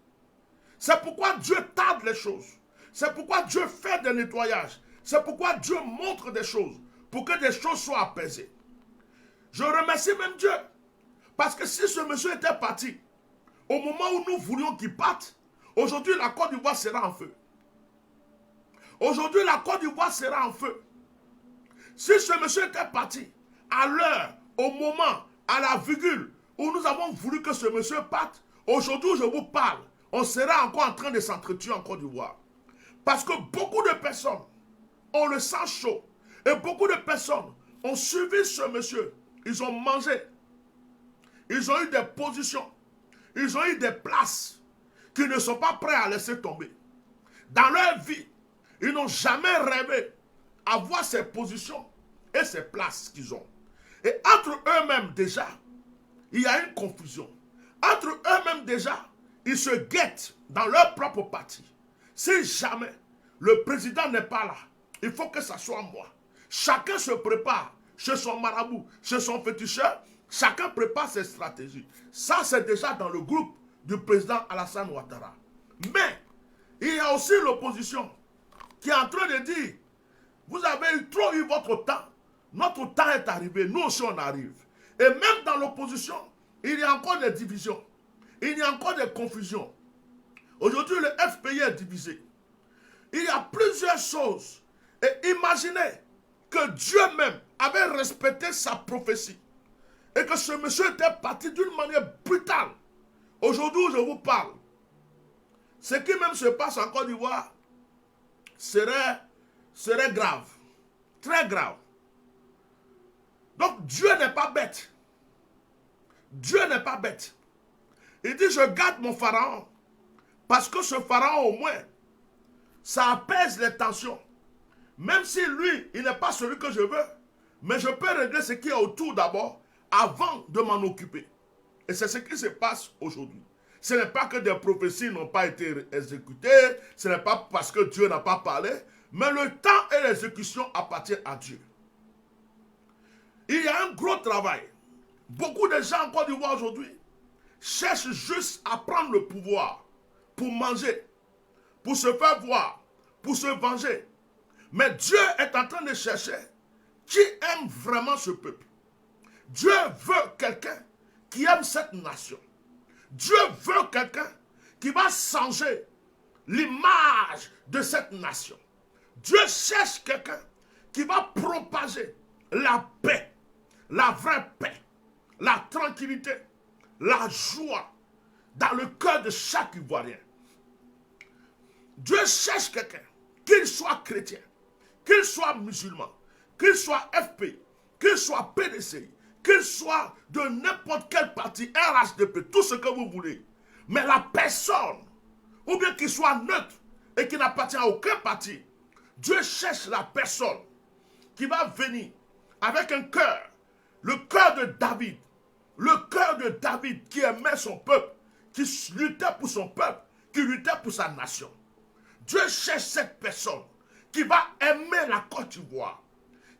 C'est pourquoi Dieu tarde les choses. C'est pourquoi Dieu fait des nettoyages. C'est pourquoi Dieu montre des choses. Pour que des choses soient apaisées. Je remercie même Dieu. Parce que si ce monsieur était parti, au moment où nous voulions qu'il parte, aujourd'hui la Côte d'Ivoire sera en feu. Aujourd'hui la Côte d'Ivoire sera en feu. Si ce monsieur était parti, à l'heure, au moment, à la virgule, où nous avons voulu que ce monsieur parte, aujourd'hui où je vous parle, on sera encore en train de s'entretuer en Côte d'Ivoire. Parce que beaucoup de personnes ont le sang chaud. Et beaucoup de personnes ont suivi ce monsieur. Ils ont mangé. Ils ont eu des positions. Ils ont eu des places qu'ils ne sont pas prêts à laisser tomber. Dans leur vie, ils n'ont jamais rêvé à voir ces positions et ces places qu'ils ont. Et entre eux-mêmes déjà, il y a une confusion. Entre eux-mêmes déjà, ils se guettent dans leur propre parti. Si jamais le président n'est pas là, il faut que ça soit moi. Chacun se prépare chez son marabout, chez son féticheur. Chacun prépare ses stratégies. Ça, c'est déjà dans le groupe du président Alassane Ouattara. Mais, il y a aussi l'opposition qui est en train de dire, vous avez trop eu votre temps, notre temps est arrivé, nous aussi on arrive. Et même dans l'opposition, il y a encore des divisions, il y a encore des confusions. Aujourd'hui, le FPI est divisé. Il y a plusieurs choses. Et imaginez que Dieu même avait respecté sa prophétie. Et que ce monsieur était parti d'une manière brutale. Aujourd'hui où je vous parle, ce qui même se passe en Côte d'Ivoire serait grave. Très grave. Donc Dieu n'est pas bête. Dieu n'est pas bête. Il dit, je garde mon pharaon. Parce que ce pharaon, au moins, ça apaise les tensions. Même si lui, il n'est pas celui que je veux, mais je peux régler ce qui est autour d'abord, avant de m'en occuper. Et c'est ce qui se passe aujourd'hui. Ce n'est pas que des prophéties n'ont pas été exécutées, ce n'est pas parce que Dieu n'a pas parlé, mais le temps et l'exécution appartiennent à Dieu. Il y a un gros travail. Beaucoup de gens en Côte d'Ivoire aujourd'hui cherchent juste à prendre le pouvoir pour manger, pour se faire voir, pour se venger. Mais Dieu est en train de chercher qui aime vraiment ce peuple. Dieu veut quelqu'un qui aime cette nation. Dieu veut quelqu'un qui va changer l'image de cette nation. Dieu cherche quelqu'un qui va propager la paix, la vraie paix, la tranquillité, la joie dans le cœur de chaque Ivoirien. Dieu cherche quelqu'un, qu'il soit chrétien, qu'il soit musulman, qu'il soit FPI, qu'il soit PDCI, qu'il soit de n'importe quel parti, RHDP, tout ce que vous voulez. Mais la personne, ou bien qu'il soit neutre et qui n'appartient à aucun parti, Dieu cherche la personne qui va venir avec un cœur, le cœur de David, le cœur de David qui aimait son peuple, qui luttait pour son peuple, qui luttait pour sa nation. Dieu cherche cette personne qui va aimer la Côte d'Ivoire,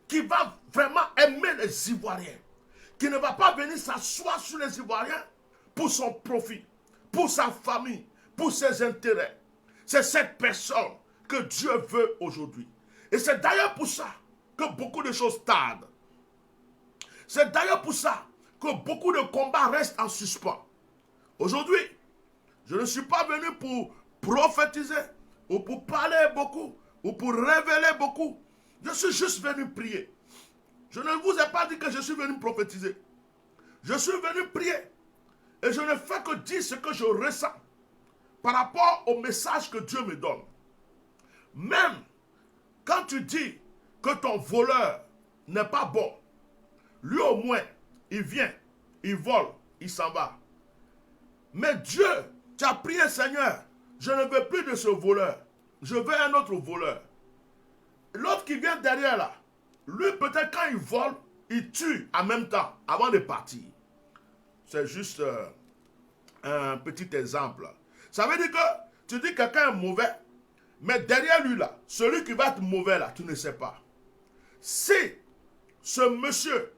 qui va vraiment aimer les Ivoiriens, qui ne va pas venir s'asseoir sur les Ivoiriens pour son profit, pour sa famille, pour ses intérêts. C'est cette personne que Dieu veut aujourd'hui. Et c'est d'ailleurs pour ça que beaucoup de choses tardent. C'est d'ailleurs pour ça que beaucoup de combats restent en suspens. Aujourd'hui, je ne suis pas venu pour prophétiser, ou pour parler beaucoup, ou pour révéler beaucoup. Je suis juste venu prier. Je ne vous ai pas dit que je suis venu prophétiser. Je suis venu prier. Et je ne fais que dire ce que je ressens par rapport au message que Dieu me donne. Même quand tu dis que ton voleur n'est pas bon, lui au moins, il vient, il vole, il s'en va. Mais Dieu, tu as prié, Seigneur, je ne veux plus de ce voleur. Je veux un autre voleur. L'autre qui vient derrière là, lui peut-être quand il vole, il tue en même temps avant de partir. C'est juste un petit exemple. Ça veut dire que tu dis que quelqu'un est mauvais, mais derrière lui là, celui qui va être mauvais là, tu ne sais pas. Si ce monsieur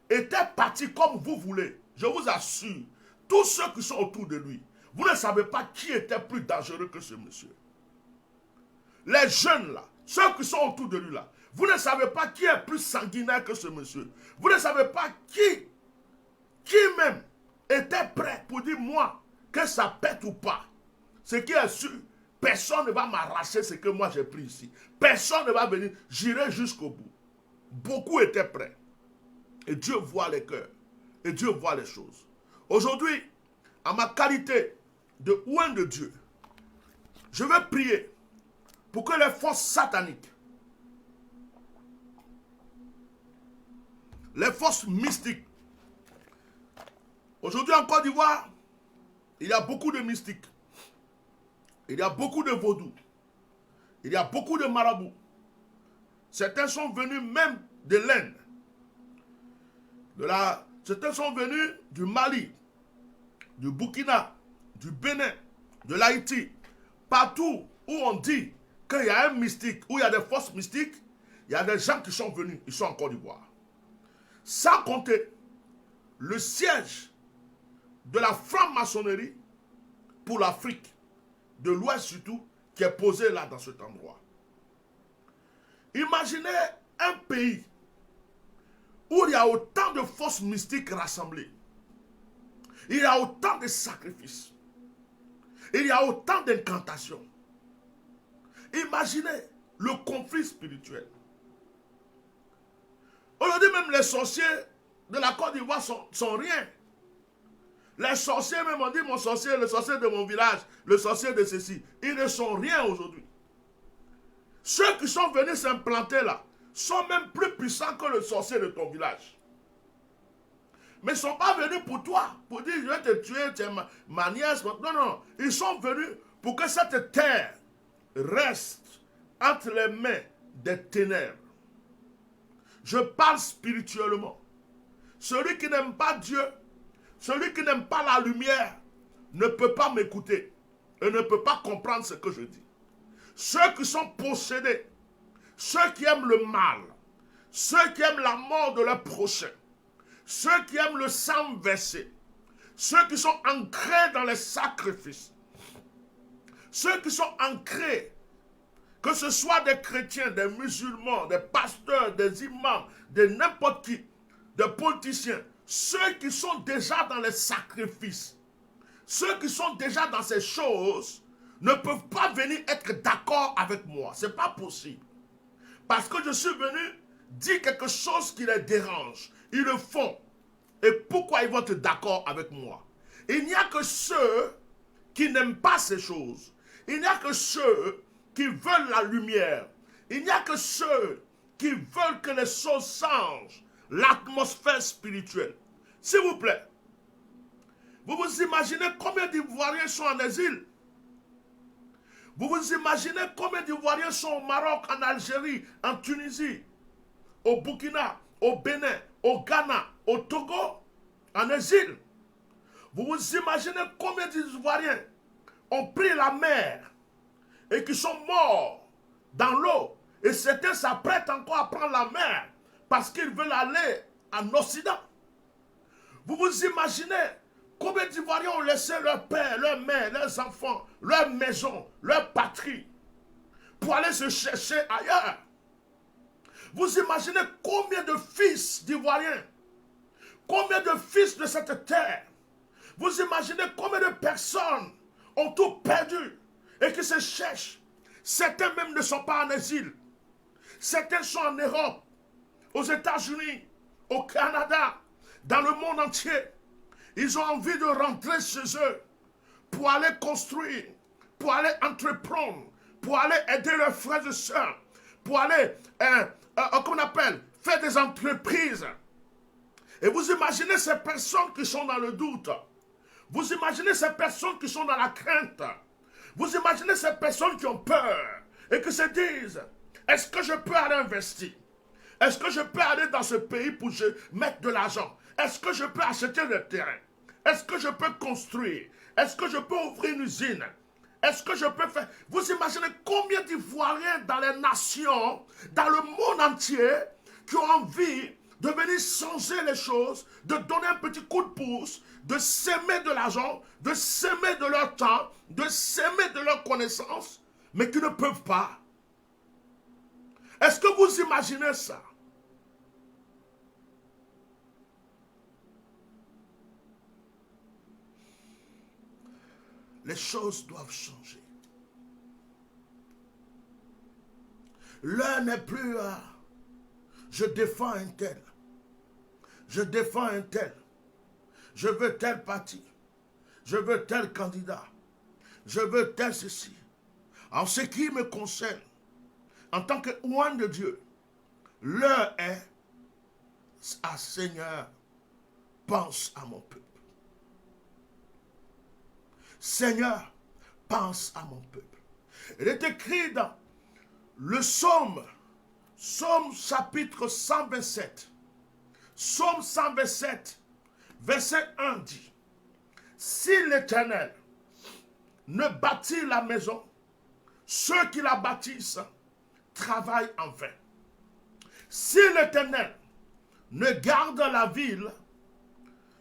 était parti comme vous voulez, je vous assure, tous ceux qui sont autour de lui, vous ne savez pas qui était plus dangereux que ce monsieur. Les jeunes là, ceux qui sont autour de lui là, Vous ne savez pas qui est plus sanguinaire que ce monsieur. Vous ne savez pas qui même était prêt pour dire moi, que ça pète ou pas. Ce qui est sûr, personne ne va m'arracher ce que moi j'ai pris ici. Personne ne va venir, j'irai jusqu'au bout. Beaucoup étaient prêts. Et Dieu voit les cœurs. Et Dieu voit les choses. Aujourd'hui, à ma qualité de oint de Dieu, je vais prier pour que les forces sataniques, les forces mystiques, aujourd'hui en Côte d'Ivoire, il y a beaucoup de mystiques, il y a beaucoup de vaudous, il y a beaucoup de marabouts. Certains sont venus même de l'Inde, certains sont venus du Mali, du Burkina, du Bénin, de l'Haïti. Partout où on dit qu'il y a un mystique, où il y a des forces mystiques, il y a des gens qui sont venus, ils sont en Côte d'Ivoire. Sans compter le siège de la franc-maçonnerie pour l'Afrique, de l'Ouest surtout, qui est posé là dans cet endroit. Imaginez un pays où il y a autant de forces mystiques rassemblées. Il y a autant de sacrifices. Il y a autant d'incantations. Imaginez le conflit spirituel. Aujourd'hui même les sorciers de la Côte d'Ivoire sont rien. Les sorciers même on dit mon sorcier, le sorcier de mon village, le sorcier de ceci. Ils ne sont rien aujourd'hui. Ceux qui sont venus s'implanter là sont même plus puissants que le sorcier de ton village. Mais ils ne sont pas venus pour toi, pour dire je vais te tuer, tu es ma nièce. Non, non, ils sont venus pour que cette terre reste entre les mains des ténèbres. Je parle spirituellement. Celui qui n'aime pas Dieu, celui qui n'aime pas la lumière, ne peut pas m'écouter et ne peut pas comprendre ce que je dis. Ceux qui sont possédés, ceux qui aiment le mal, ceux qui aiment la mort de leur prochain, ceux qui aiment le sang versé, ceux qui sont ancrés dans les sacrifices, ceux qui sont ancrés, que ce soit des chrétiens, des musulmans, des pasteurs, des imams, de n'importe qui, des politiciens, ceux qui sont déjà dans les sacrifices, ceux qui sont déjà dans ces choses, ne peuvent pas venir être d'accord avec moi. Ce n'est pas possible. Parce que je suis venu dire quelque chose qui les dérange. Ils le font. Et pourquoi ils vont être d'accord avec moi? Il n'y a que ceux qui n'aiment pas ces choses. Il n'y a que ceux qui veulent la lumière. Il n'y a que ceux qui veulent que les choses changent. L'atmosphère spirituelle. S'il vous plaît, vous vous imaginez combien d'Ivoiriens sont en exil? Vous vous imaginez combien d'Ivoiriens sont au Maroc, en Algérie, en Tunisie, au Burkina, au Bénin, au Ghana, au Togo, en exil? Vous vous imaginez combien d'Ivoiriens ont pris la mer et qui sont morts dans l'eau, et certains s'apprêtent encore à prendre la mer parce qu'ils veulent aller en Occident? Vous vous imaginez combien d'Ivoiriens ont laissé leur père, leur mère, leurs enfants, leur maison, leur patrie pour aller se chercher ailleurs? Vous imaginez combien de fils d'Ivoiriens, combien de fils de cette terre, vous imaginez combien de personnes ont tout perdu et qui se cherchent? Certains même ne sont pas en exil. Certains sont en Europe, aux États-Unis, au Canada, dans le monde entier. Ils ont envie de rentrer chez eux pour aller construire, pour aller entreprendre, pour aller aider leurs frères et sœurs, pour aller, qu'on appelle, faire des entreprises. Et vous imaginez ces personnes qui sont dans le doute. Vous imaginez ces personnes qui sont dans la crainte. Vous imaginez ces personnes qui ont peur et qui se disent, est-ce que je peux aller investir? Est-ce que je peux aller dans ce pays pour mettre de l'argent? Est-ce que je peux acheter le terrain? Est-ce que je peux construire? Est-ce que je peux ouvrir une usine? Est-ce que je peux faire... Vous imaginez combien d'Ivoiriens dans les nations, dans le monde entier, qui ont envie de venir changer les choses, de donner un petit coup de pouce, de s'aimer de l'argent, de s'aimer de leur temps, de s'aimer de leur connaissance, mais qui ne peuvent pas. Est-ce que vous imaginez ça? Les choses doivent changer. L'heure n'est plus à je défends un tel. Je défends un tel. Je veux tel parti. Je veux tel candidat. Je veux tel ceci. En ce qui me concerne, en tant que oint de Dieu, l'heure est à Seigneur, pense à mon peuple. Seigneur, pense à mon peuple. Il est écrit dans le psaume chapitre 127. Psaume 127, verset 1 dit, si l'Éternel ne bâtit la maison, ceux qui la bâtissent travaillent en vain. Si l'Éternel ne garde la ville,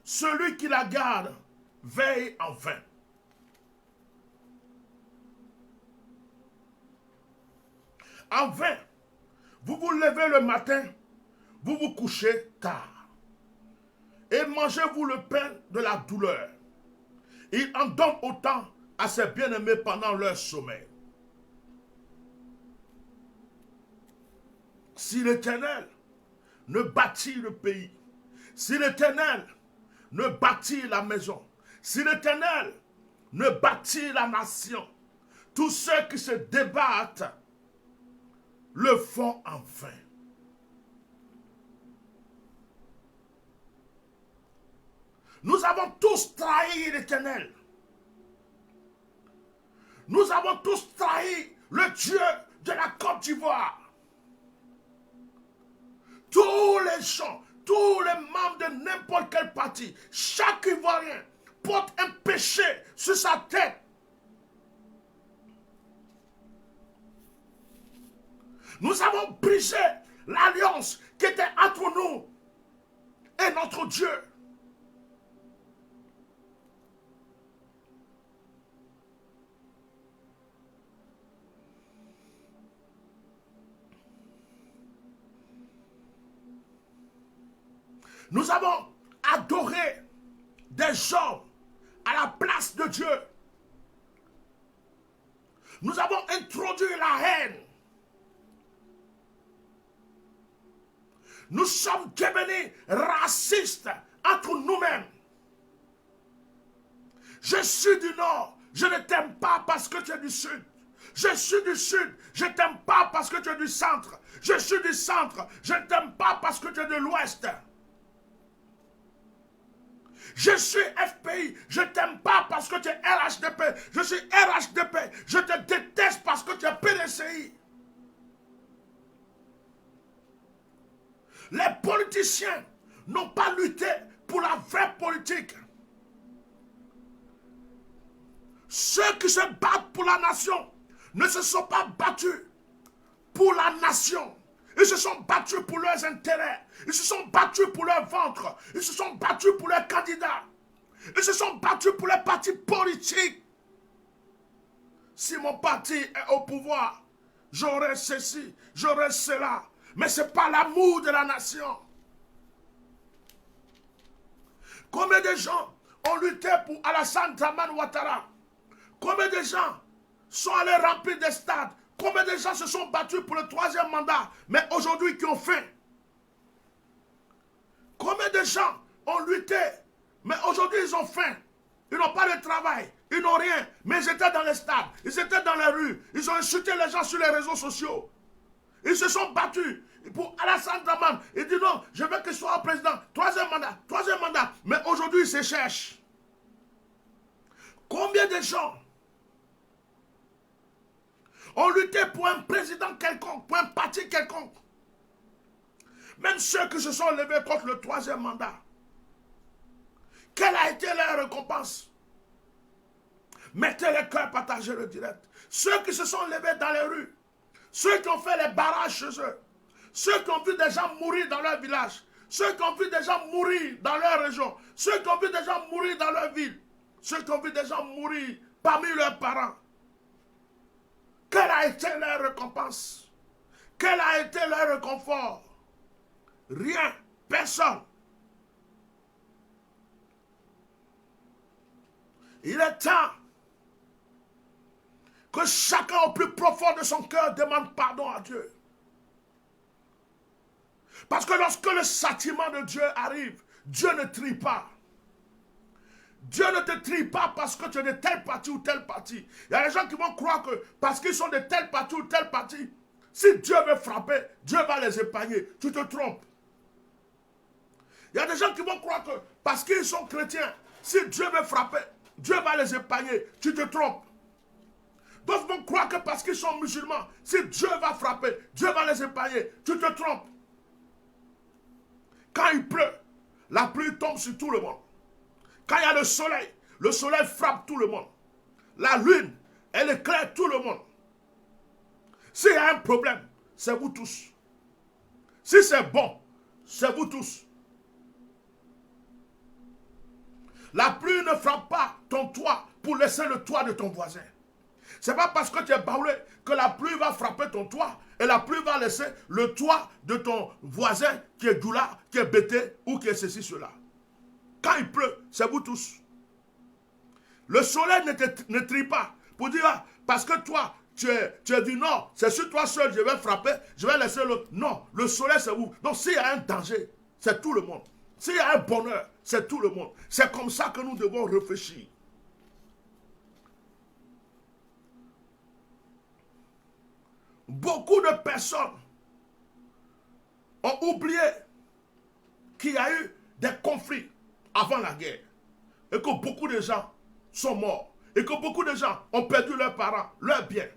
celui qui la garde veille en vain. En vain, vous vous levez le matin, vous vous couchez tard. Et mangez-vous le pain de la douleur. Il en donne autant à ses bien-aimés pendant leur sommeil. Si l'Éternel ne bâtit le pays, si l'Éternel ne bâtit la maison, si l'Éternel ne bâtit la nation, tous ceux qui se débattent le font en vain. Nous avons tous trahi l'Éternel. Nous avons tous trahi le Dieu de la Côte d'Ivoire. Tous les gens, tous les membres de n'importe quel parti, chaque Ivoirien porte un péché sur sa tête. Nous avons brisé l'alliance qui était entre nous et notre Dieu. Nous avons adoré des hommes à la place de Dieu. Nous avons introduit la haine. Nous sommes devenus racistes entre nous-mêmes. Je suis du Nord, je ne t'aime pas parce que tu es du Sud. Je suis du Sud, je ne t'aime pas parce que tu es du Centre. Je suis du Centre, je ne t'aime pas parce que tu es de l'Ouest. Je suis FPI, je ne t'aime pas parce que tu es RHDP. Je suis RHDP, je te déteste parce que tu es PDCI. Les politiciens n'ont pas lutté pour la vraie politique. Ceux qui se battent pour la nation ne se sont pas battus pour la nation. Ils se sont battus pour leurs intérêts. Ils se sont battus pour leur ventre. Ils se sont battus pour leurs candidats. Ils se sont battus pour les partis politiques. Si mon parti est au pouvoir, j'aurai ceci, j'aurai cela. Mais ce n'est pas l'amour de la nation. Combien de gens ont lutté pour Alassane Dramane Ouattara? Combien de gens sont allés remplir des stades? Combien de gens se sont battus pour le 3e mandat, mais aujourd'hui qui ont faim? Combien de gens ont lutté, mais aujourd'hui ils ont faim? Ils n'ont pas de travail, ils n'ont rien, mais ils étaient dans les stades, ils étaient dans les rues, ils ont insulté les gens sur les réseaux sociaux. Ils se sont battus pour Alassane Dramane. Il dit non, je veux qu'il soit président. 3e mandat. Mais aujourd'hui, il se cherche. Combien de gens ont lutté pour un président quelconque, pour un parti quelconque? Même ceux qui se sont levés contre le 3e mandat. Quelle a été leur récompense? Mettez les cœurs, partagez le direct. Ceux qui se sont levés dans les rues, ceux qui ont fait les barrages chez eux, ceux qui ont vu des gens mourir dans leur village, ceux qui ont vu des gens mourir dans leur région, ceux qui ont vu des gens mourir dans leur ville, ceux qui ont vu des gens mourir parmi leurs parents. Quelle a été leur récompense? Quel a été leur réconfort? Rien, personne. Il est temps que chacun au plus profond de son cœur demande pardon à Dieu. Parce que lorsque le châtiment de Dieu arrive, Dieu ne trie pas. Dieu ne te trie pas parce que tu es de telle partie ou telle partie. Il y a des gens qui vont croire que parce qu'ils sont de telle partie ou telle partie, si Dieu veut frapper, Dieu va les épargner. Tu te trompes. Il y a des gens qui vont croire que parce qu'ils sont chrétiens, si Dieu veut frapper, Dieu va les épargner. Tu te trompes. D'autres vont croire que parce qu'ils sont musulmans, si Dieu va frapper, Dieu va les épargner. Tu te trompes. Quand il pleut, la pluie tombe sur tout le monde. Quand il y a le soleil frappe tout le monde. La lune, elle éclaire tout le monde. S'il y a un problème, c'est vous tous. Si c'est bon, c'est vous tous. La pluie ne frappe pas ton toit pour laisser le toit de ton voisin. Ce n'est pas parce que tu es baoulé que la pluie va frapper ton toit et la pluie va laisser le toit de ton voisin qui est doula, qui est bêté ou qui est ceci, cela. Quand il pleut, c'est vous tous. Le soleil ne trie pas pour dire, ah, parce que toi, tu es du nord, c'est sur toi seul, je vais frapper, je vais laisser le... Non, le soleil, c'est vous. Donc s'il y a un danger, c'est tout le monde. S'il y a un bonheur, c'est tout le monde. C'est comme ça que nous devons réfléchir. Beaucoup de personnes ont oublié qu'il y a eu des conflits avant la guerre et que beaucoup de gens sont morts et que beaucoup de gens ont perdu leurs parents, leurs biens.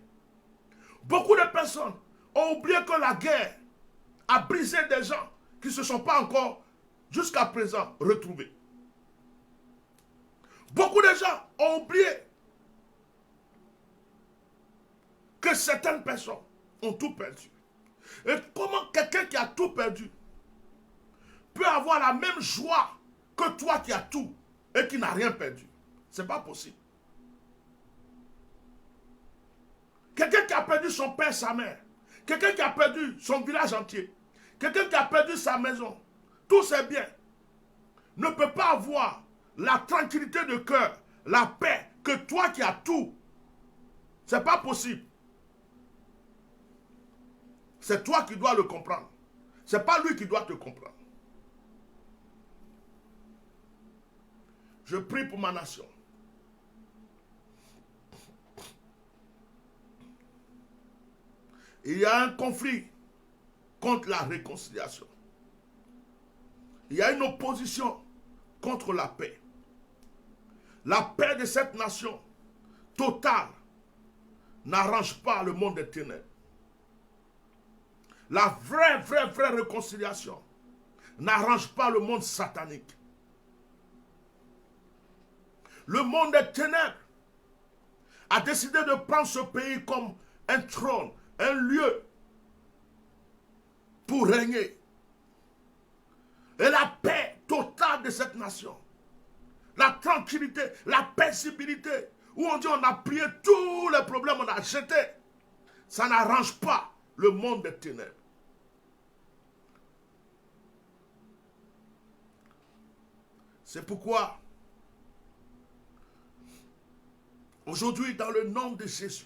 Beaucoup de personnes ont oublié que la guerre a brisé des gens qui ne se sont pas encore jusqu'à présent retrouvés. Beaucoup de gens ont oublié que certaines personnes ont tout perdu. Et comment quelqu'un qui a tout perdu peut avoir la même joie que toi qui as tout et qui n'a rien perdu? Ce n'est pas possible. Quelqu'un qui a perdu son père, sa mère, quelqu'un qui a perdu son village entier, quelqu'un qui a perdu sa maison, tous ses biens, ne peut pas avoir la tranquillité de cœur, la paix que toi qui as tout. Ce n'est pas possible. C'est toi qui dois le comprendre. Ce n'est pas lui qui doit te comprendre. Je prie pour ma nation. Il y a un conflit contre la réconciliation. Il y a une opposition contre la paix. La paix de cette nation totale n'arrange pas le monde des ténèbres. La vraie réconciliation n'arrange pas le monde satanique. Le monde des ténèbres a décidé de prendre ce pays comme un trône, un lieu pour régner. Et la paix totale de cette nation, la tranquillité, la paisibilité, où on dit on a plié tous les problèmes, on a jeté, ça n'arrange pas le monde des ténèbres. C'est pourquoi, aujourd'hui, dans le nom de Jésus,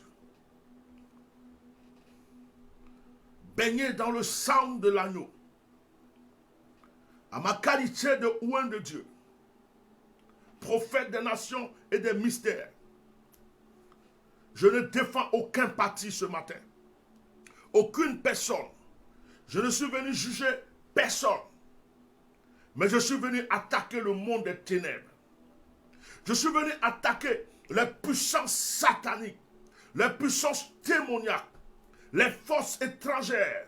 baigné dans le sang de l'agneau, à ma qualité de oint de Dieu, prophète des nations et des mystères, je ne défends aucun parti ce matin, aucune personne. Je ne suis venu juger personne, mais je suis venu attaquer le monde des ténèbres. Je suis venu attaquer les puissances sataniques, les puissances démoniaques, les forces étrangères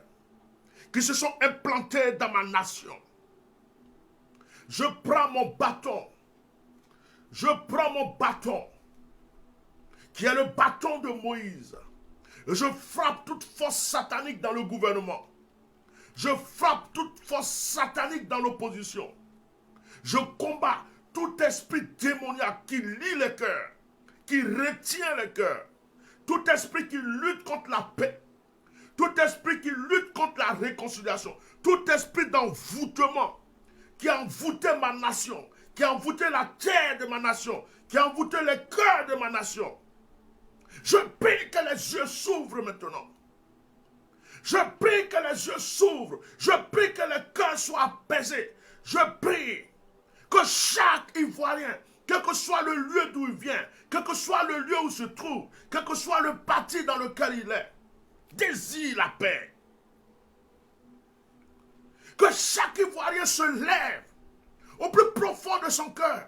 qui se sont implantées dans ma nation. Je prends mon bâton, qui est le bâton de Moïse. Et je frappe toute force satanique dans le gouvernement. Je frappe toute force satanique dans l'opposition. Je combats tout esprit démoniaque qui lie les cœurs, qui retient les cœurs. Tout esprit qui lutte contre la paix. tout esprit qui lutte contre la réconciliation, tout esprit d'envoûtement qui a envoûté ma nation, qui a envoûté la terre de ma nation, qui a envoûté les cœurs de ma nation. Je prie que les yeux s'ouvrent maintenant. Je prie que les yeux s'ouvrent. Je prie que le cœur soit apaisé. Je prie que chaque Ivoirien, quel que soit le lieu d'où il vient, quel que soit le lieu où il se trouve, quel que soit le parti dans lequel il est, désire la paix. Que chaque Ivoirien se lève au plus profond de son cœur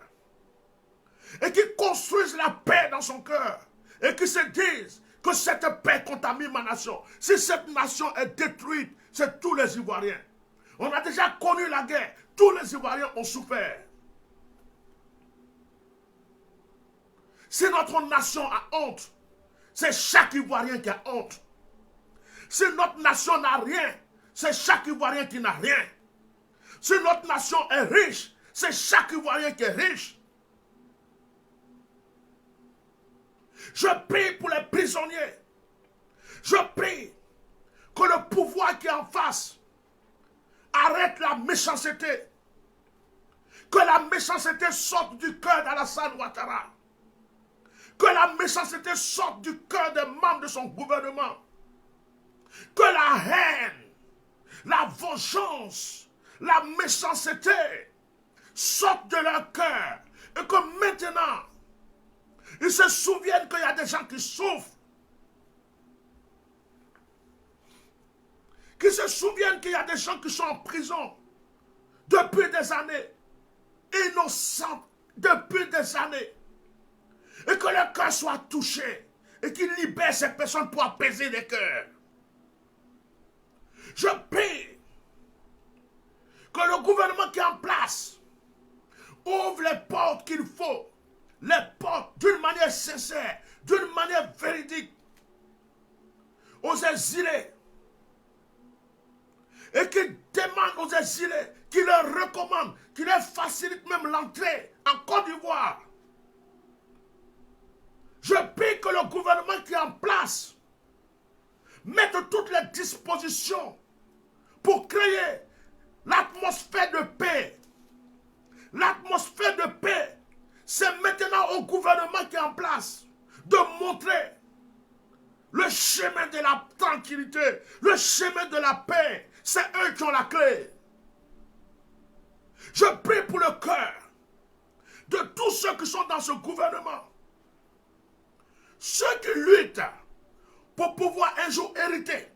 et qu'il construise la paix dans son cœur et qu'il se dise que cette paix contamine ma nation. Si cette nation est détruite, c'est tous les Ivoiriens. On a déjà connu la guerre. Tous les Ivoiriens ont souffert. Si notre nation a honte, c'est chaque Ivoirien qui a honte. Si notre nation n'a rien, c'est chaque Ivoirien qui n'a rien. Si notre nation est riche, c'est chaque Ivoirien qui est riche. Je prie pour les prisonniers. Je prie que le pouvoir qui est en face arrête la méchanceté. Que la méchanceté sorte du cœur d'Alassane Ouattara. Que la méchanceté sorte du cœur des membres de son gouvernement. Que la haine, la vengeance, la méchanceté sortent de leur cœur. Et que maintenant, ils se souviennent qu'il y a des gens qui souffrent. Qu'ils se souviennent qu'il y a des gens qui sont en prison depuis des années. Innocents depuis des années. Et que le cœur soit touché. Et qu'il libère ces personnes pour apaiser les cœurs. Je prie que le gouvernement qui est en place ouvre les portes qu'il faut. Les portes d'une manière sincère, d'une manière véridique aux exilés. Et qu'il demande aux exilés, qu'il leur recommande, qu'il leur facilite même l'entrée en Côte d'Ivoire. Je prie que le gouvernement qui est en place mette toutes les dispositions pour créer l'atmosphère de paix. L'atmosphère de paix, c'est maintenant au gouvernement qui est en place de montrer le chemin de la tranquillité, le chemin de la paix. C'est eux qui ont la clé. Je prie pour le cœur de tous ceux qui sont dans ce gouvernement. Ceux qui luttent pour pouvoir un jour hériter.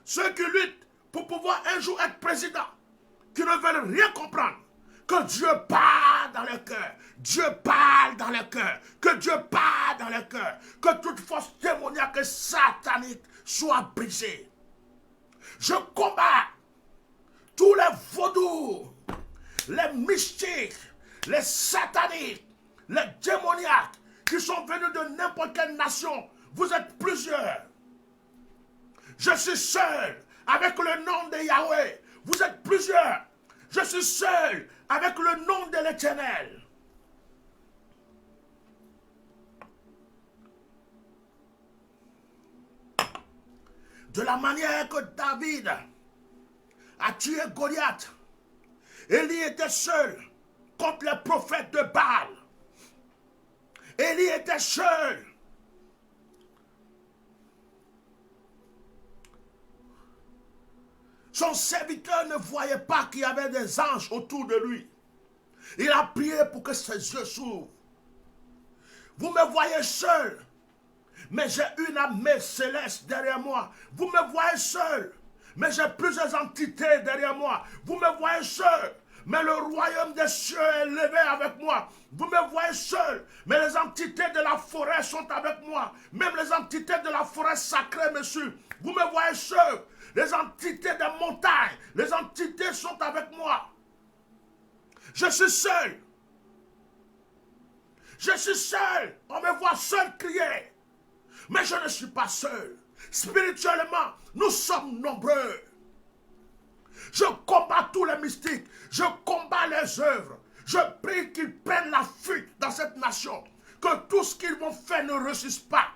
Ceux qui luttent pour pouvoir un jour être président. Qui ne veulent rien comprendre. Que Dieu parle dans leur cœur. Dieu parle dans leur cœur. Que Dieu parle dans leur cœur. Que toute force démoniaque et satanique soit brisée. Je combats tous les vaudous, les mystiques, les sataniques, les démoniaques qui sont venus de n'importe quelle nation. Vous êtes plusieurs. Je suis seul avec le nom de Yahweh. Vous êtes plusieurs. Je suis seul avec le nom de l'Éternel. De la manière que David a tué Goliath, Élie était seul contre les prophètes de Baal. Élie était seul. Son serviteur ne voyait pas qu'il y avait des anges autour de lui. Il a prié pour que ses yeux s'ouvrent. Vous me voyez seul, mais j'ai une armée céleste derrière moi. Vous me voyez seul, mais j'ai plusieurs entités derrière moi. Vous me voyez seul, mais le royaume des cieux est levé avec moi. Vous me voyez seul, mais les entités de la forêt sont avec moi. Même les entités de la forêt sacrée me suivent. Vous me voyez seul, les entités des montagnes, les entités sont avec moi. Je suis seul. Je suis seul. On me voit seul crier. Mais je ne suis pas seul. Spirituellement, nous sommes nombreux. Je combats tous les mystiques. Je combats les œuvres. Je prie qu'ils prennent la fuite dans cette nation. Que tout ce qu'ils vont faire ne réussisse pas.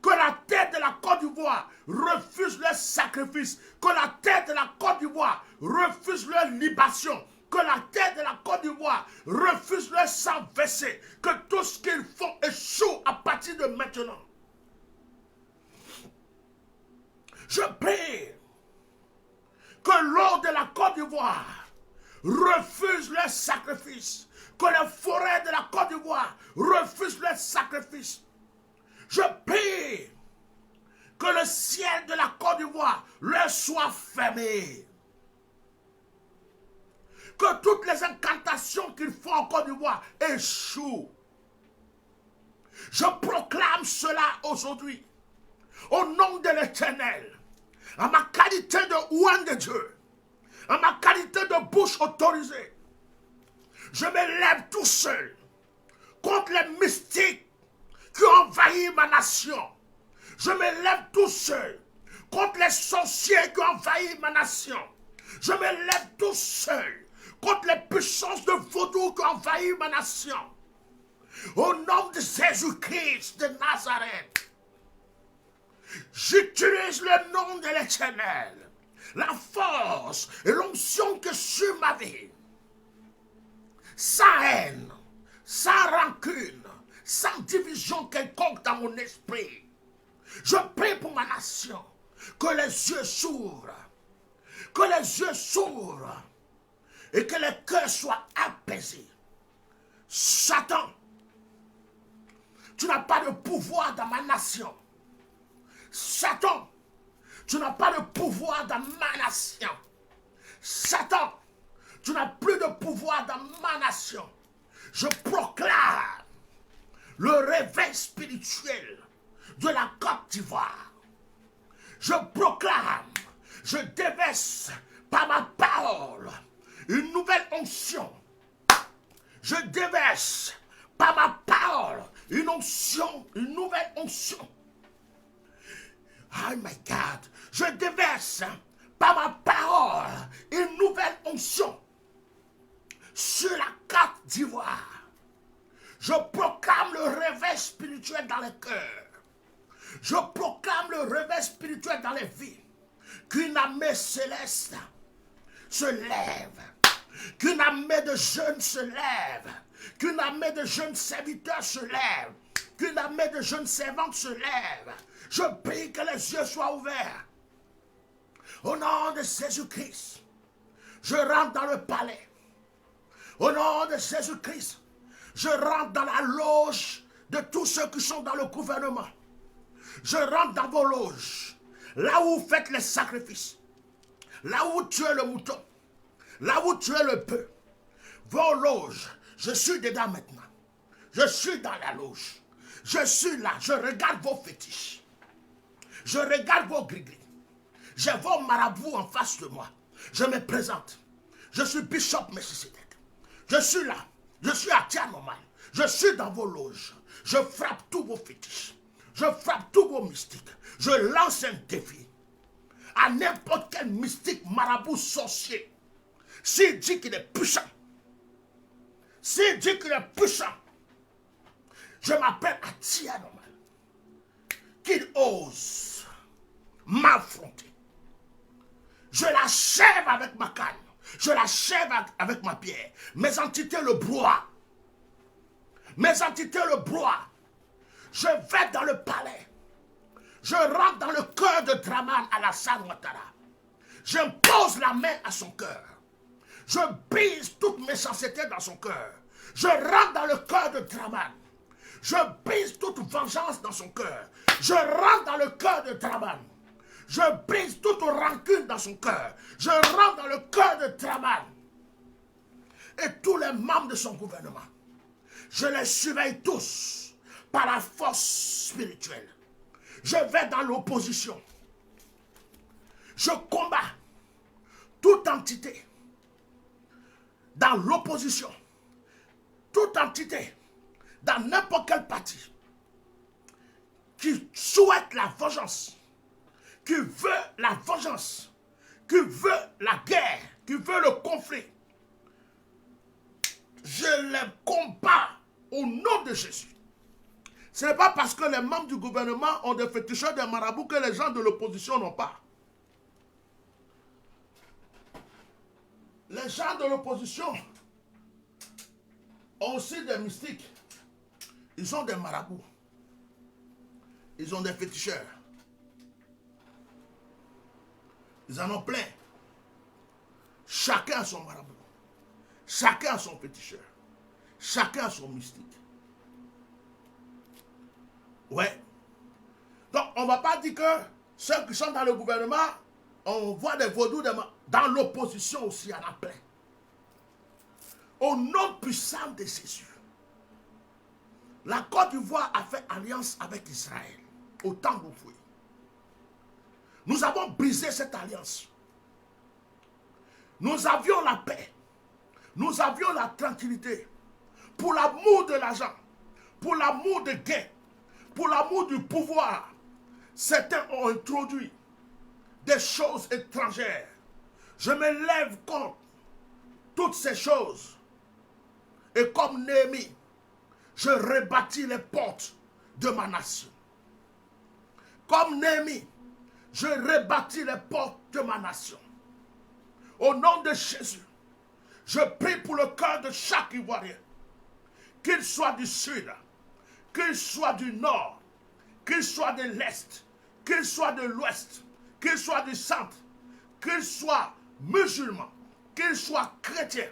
Que la terre de la Côte d'Ivoire refuse leur sacrifice. Que la terre de la Côte d'Ivoire refuse leur libation. Que la terre de la Côte d'Ivoire refuse leur sang versé. Que tout ce qu'ils font échoue à partir de maintenant. Je prie que l'eau de la Côte d'Ivoire refuse leur sacrifice. Que les forêts de la Côte d'Ivoire refusent leur sacrifice. Je prie que le ciel de la Côte d'Ivoire leur soit fermé. Que toutes les incantations qu'ils font en Côte d'Ivoire échouent. Je proclame cela aujourd'hui. Au nom de l'Éternel. En ma qualité de ouan de Dieu. En ma qualité de bouche autorisée. Je me lève tout seul contre les mystiques qui ont envahi ma nation. Je me lève tout seul contre les sorciers qui ont envahi ma nation. Je me lève tout seul contre les puissances de vaudou qui ont envahi ma nation. Au nom de Jésus-Christ de Nazareth, j'utilise le nom de l'Éternel, la force et l'onction que sur ma vie. Sans haine, sans rancune, sans division quelconque dans mon esprit. Je prie pour ma nation, que les yeux s'ouvrent, que les yeux s'ouvrent et que les cœurs soient apaisés. Satan, tu n'as pas de pouvoir dans ma nation. Satan, tu n'as pas de pouvoir dans ma nation. Satan, tu n'as plus de pouvoir dans ma nation. Je proclame le réveil spirituel de la Côte d'Ivoire. Je proclame, je déverse par ma parole une nouvelle onction. Je déverse par ma parole une onction, une nouvelle onction. Oh my God, je déverse par ma parole une nouvelle onction sur la Côte d'Ivoire. Je proclame le réveil spirituel dans les cœurs. Je proclame le réveil spirituel dans les vies. Qu'une armée céleste se lève. Qu'une armée de jeunes se lève. Qu'une armée de jeunes serviteurs se lève. Qu'une armée de jeunes servantes se lève. Je prie que les yeux soient ouverts. Au nom de Jésus-Christ, je rentre dans le palais. Au nom de Jésus-Christ, je rentre dans la loge de tous ceux qui sont dans le gouvernement. Je rentre dans vos loges, là où vous faites les sacrifices, là où vous tuez le mouton, là où vous tuez le bœuf. Vos loges, je suis dedans maintenant. Je suis dans la loge. Je suis là, je regarde vos fétiches. Je regarde vos gris-gris. J'ai vos marabouts en face de moi. Je me présente. Je suis Bishop Melchisedec. Je suis là. Je suis à Tianomai. Je suis dans vos loges. Je frappe tous vos fétiches. Je frappe tous vos mystiques. Je lance un défi à n'importe quel mystique, marabout, sorcier. S'il dit qu'il est puissant, s'il dit qu'il est puissant, je m'appelle Tianomai. Qu'il ose m'affronter. Je l'achève avec ma canne. Je l'achève avec ma pierre. Mes entités le broient. Mes entités le broient. Je vais dans le palais. Je rentre dans le cœur de Draman Alassane Ouattara. J'impose la main à son cœur. Je brise toute méchanceté dans son cœur. Je rentre dans le cœur de Draman. Je brise toute vengeance dans son cœur. Je rentre dans le cœur de Draman. Je brise toute rancune dans son cœur. Je rentre dans le cœur de Draman. Et tous les membres de son gouvernement. Je les surveille tous par la force spirituelle. Je vais dans l'opposition. Je combats toute entité dans l'opposition. Toute entité dans n'importe quel parti qui souhaite la vengeance, qui veut la vengeance, qui veut la guerre, qui veut le conflit. Je les combats au nom de Jésus. Ce n'est pas parce que les membres du gouvernement ont des féticheurs, des marabouts que les gens de l'opposition n'ont pas. Les gens de l'opposition ont aussi des mystiques. Ils ont des marabouts. Ils ont des féticheurs. Ils en ont plein. Chacun a son marabout. Chacun a son féticheur. Chacun a son mystique. Ouais. Donc, on ne va pas dire que ceux qui sont dans le gouvernement, on voit des vaudous, dans l'opposition aussi, il y en a plein. Au nom puissant de Jésus, la Côte d'Ivoire a fait alliance avec Israël au temps d'Oufoué. Nous avons brisé cette alliance. Nous avions la paix. Nous avions la tranquillité. Pour l'amour de l'argent, pour l'amour de gain, pour l'amour du pouvoir, certains ont introduit des choses étrangères. Je me lève contre toutes ces choses. Et comme Néhémie, je rebâtis les portes de ma nation. Comme Néhémie, je rebâtis les portes de ma nation. Au nom de Jésus, je prie pour le cœur de chaque Ivoirien, qu'il soit du sud, qu'il soit du nord, qu'il soit de l'est, qu'il soit de l'ouest, qu'il soit du centre, qu'il soit musulman, qu'il soit chrétien,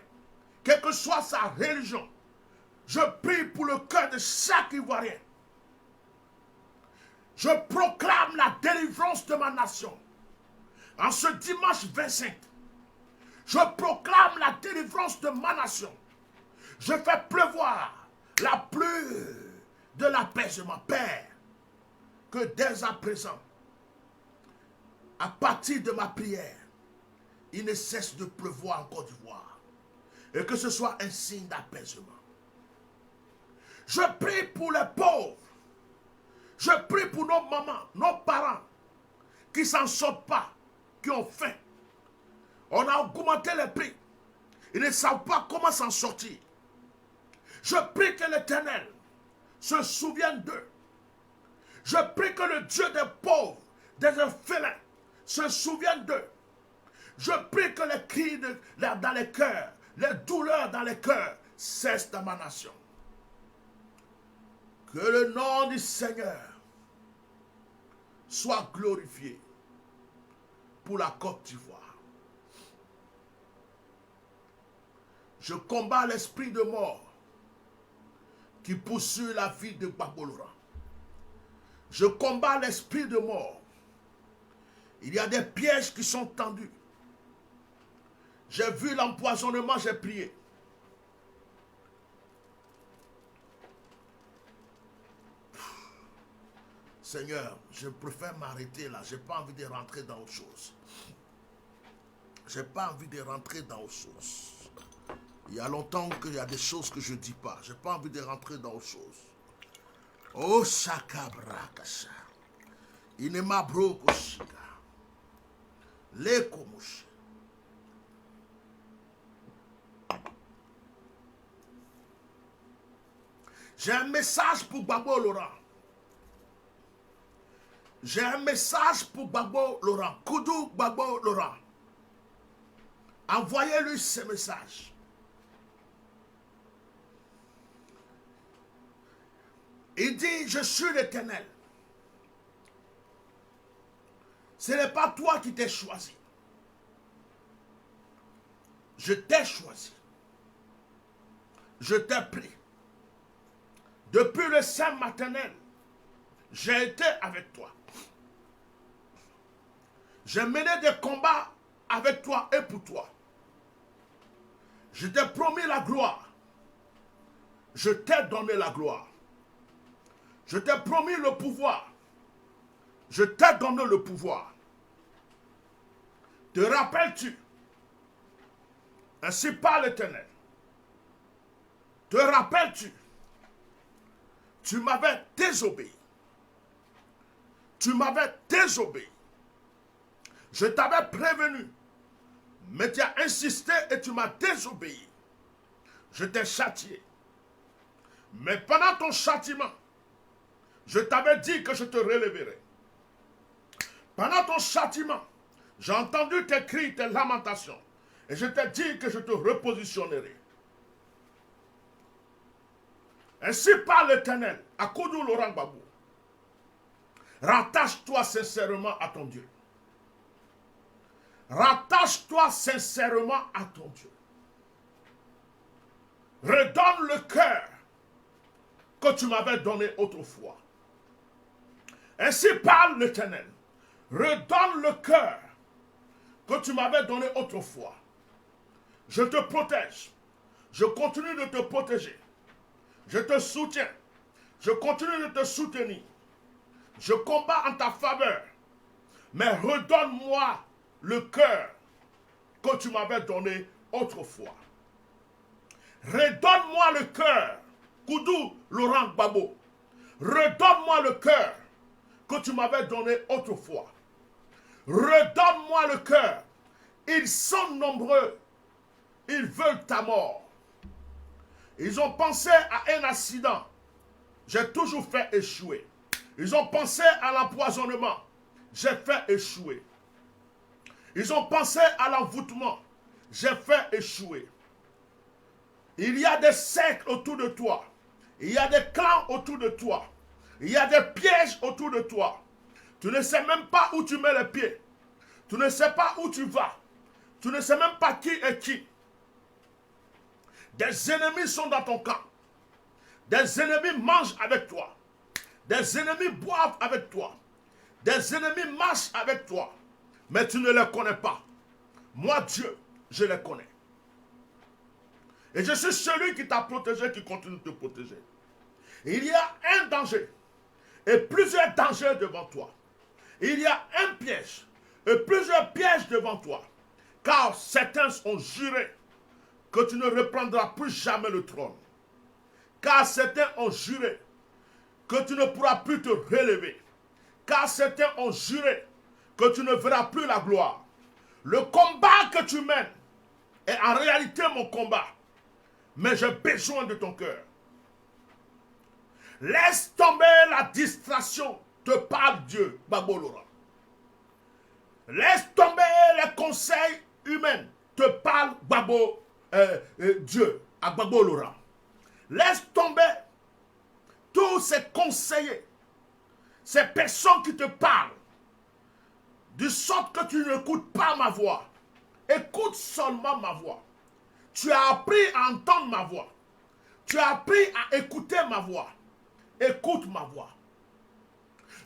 quelle que soit sa religion. Je prie pour le cœur de chaque Ivoirien. Je proclame la délivrance de ma nation. En ce dimanche 25, je proclame la délivrance de ma nation. Je fais pleuvoir la pluie de l'apaisement. Père, que dès à présent, à partir de ma prière, il ne cesse de pleuvoir en Côte d'Ivoire. Et que ce soit un signe d'apaisement. Je prie pour les pauvres. Je prie pour nos mamans, nos parents, qui ne s'en sortent pas, qui ont faim. On a augmenté les prix. Ils ne savent pas comment s'en sortir. Je prie que l'Éternel se souvienne d'eux. Je prie que le Dieu des pauvres, des orphelins, se souvienne d'eux. Je prie que les cris dans les cœurs, les douleurs dans les cœurs cessent dans ma nation. Que le nom du Seigneur soit glorifié pour la Côte d'Ivoire. Je combats l'esprit de mort qui poursuit la vie de Gbagbo Laurent. Je combats l'esprit de mort. Il y a des pièges qui sont tendus. J'ai vu l'empoisonnement, j'ai prié. Seigneur, je préfère m'arrêter là. Je n'ai pas envie de rentrer dans autre chose. Je n'ai pas envie de rentrer dans autre chose. Il y a longtemps qu'il y a des choses que je ne dis pas. Je n'ai pas envie de rentrer dans autre chose. Oh, Shakabrakasha. Inemabro Koshika. Lekomushi. J'ai un message pour Gbagbo Laurent. J'ai un message pour Gbagbo Laurent. Koudou Gbagbo Laurent. Envoyez-lui ce message. Il dit, je suis l'Éternel. Ce n'est pas toi qui t'es choisi. Je t'ai choisi. Je t'ai pris. Depuis le sein maternel, j'ai été avec toi. J'ai mené des combats avec toi et pour toi. Je t'ai promis la gloire. Je t'ai donné la gloire. Je t'ai promis le pouvoir. Je t'ai donné le pouvoir. Te rappelles-tu? Ainsi parle l'Éternel. Te rappelles-tu? Tu m'avais désobéi. Tu m'avais désobéi. Je t'avais prévenu. Mais tu as insisté et tu m'as désobéi. Je t'ai châtié. Mais pendant ton châtiment, Je t'avais dit que je te relèverai. Pendant ton châtiment, j'ai entendu tes cris, tes lamentations. Et je t'ai dit que je te repositionnerai. Ainsi parle l'Éternel, à Koudou Laurent Gbagbo. Rattache-toi sincèrement à ton Dieu. Rattache-toi sincèrement à ton Dieu. Redonne le cœur que tu m'avais donné autrefois. Ainsi parle l'Éternel. Redonne le cœur que tu m'avais donné autrefois. Je te protège. Je continue de te protéger. Je te soutiens. Je continue de te soutenir. Je combats en ta faveur. Mais redonne-moi le cœur que tu m'avais donné autrefois. Redonne-moi le cœur, Koudou Laurent Gbagbo. Redonne-moi le cœur que tu m'avais donné autrefois. Redonne-moi le cœur. Ils sont nombreux. Ils veulent ta mort. Ils ont pensé à un accident. J'ai toujours fait échouer. Ils ont pensé à l'empoisonnement. J'ai fait échouer. Ils ont pensé à l'envoûtement. J'ai fait échouer. Il y a des cercles autour de toi. Il y a des clans autour de toi. Il y a des pièges autour de toi. Tu ne sais même pas où tu mets les pieds. Tu ne sais pas où tu vas. Tu ne sais même pas qui est qui. Des ennemis sont dans ton camp. Des ennemis mangent avec toi. Des ennemis boivent avec toi. Des ennemis marchent avec toi. Mais tu ne les connais pas. Moi, Dieu, je les connais. Et je suis celui qui t'a protégé, qui continue de te protéger. Il y a un danger et plusieurs dangers devant toi. Il y a un piège et plusieurs pièges devant toi. Car certains ont juré que tu ne reprendras plus jamais le trône. Car certains ont juré que tu ne pourras plus te relever. Car certains ont juré que tu ne verras plus la gloire. Le combat que tu mènes est en réalité mon combat. Mais j'ai besoin de ton cœur. Laisse tomber la distraction, te parle Dieu, Gbagbo Laurent. Laisse tomber les conseils humains, te parle Gbagbo, Dieu, à Gbagbo Laurent. Laisse tomber tous ces conseillers, ces personnes qui te parlent, de sorte que tu n'écoutes pas ma voix. Écoute seulement ma voix. Tu as appris à entendre ma voix. Tu as appris à écouter ma voix. Écoute ma voix.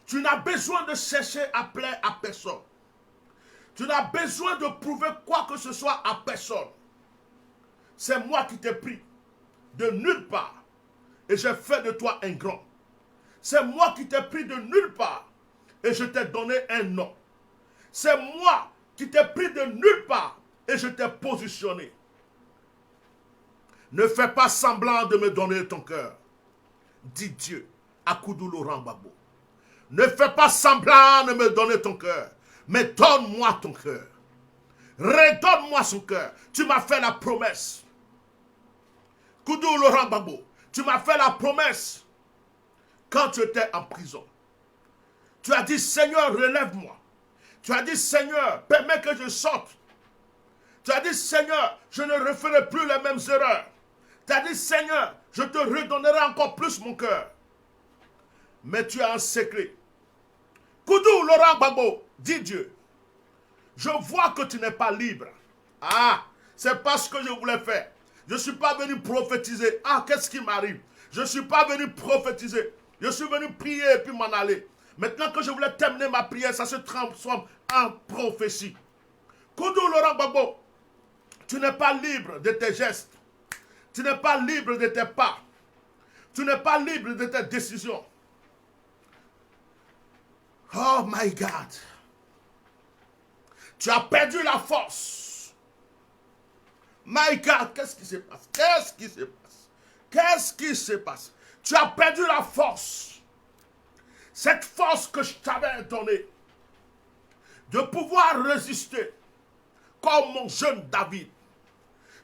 Tu n'as besoin de chercher à plaire à personne. Tu n'as besoin de prouver quoi que ce soit à personne. C'est moi qui t'ai pris de nulle part et j'ai fait de toi un grand. C'est moi qui t'ai pris de nulle part et je t'ai donné un nom. C'est moi qui t'ai pris de nulle part et je t'ai positionné. Ne fais pas semblant de me donner ton cœur, dit Dieu à Koudou Laurent Gbagbo. Ne fais pas semblant de me donner ton cœur, mais donne-moi ton cœur. Redonne-moi son cœur. Tu m'as fait la promesse. Koudou Laurent Gbagbo, tu m'as fait la promesse quand tu étais en prison. Tu as dit, Seigneur, relève-moi. Tu as dit, Seigneur, permets que je sorte. Tu as dit, Seigneur, je ne referai plus les mêmes erreurs. Tu as dit, Seigneur, je te redonnerai encore plus mon cœur. Mais tu as un secret. Koudou Laurent Gbagbo, dit Dieu, je vois que tu n'es pas libre. Ah, c'est pas ce que je voulais faire. Je ne suis pas venu prophétiser. Ah, qu'est-ce qui m'arrive? Je ne suis pas venu prophétiser. Je suis venu prier et puis m'en aller. Maintenant que je voulais terminer ma prière, ça se transforme en prophétie. Koudou Laurent Gbagbo, tu n'es pas libre de tes gestes. Tu n'es pas libre de tes pas. Tu n'es pas libre de tes décisions. Oh my God. Tu as perdu la force. My God, qu'est-ce qui se passe? Qu'est-ce qui se passe? Qu'est-ce qui se passe? Tu as perdu la force. Cette force que je t'avais donnée. De pouvoir résister. Comme mon jeune David.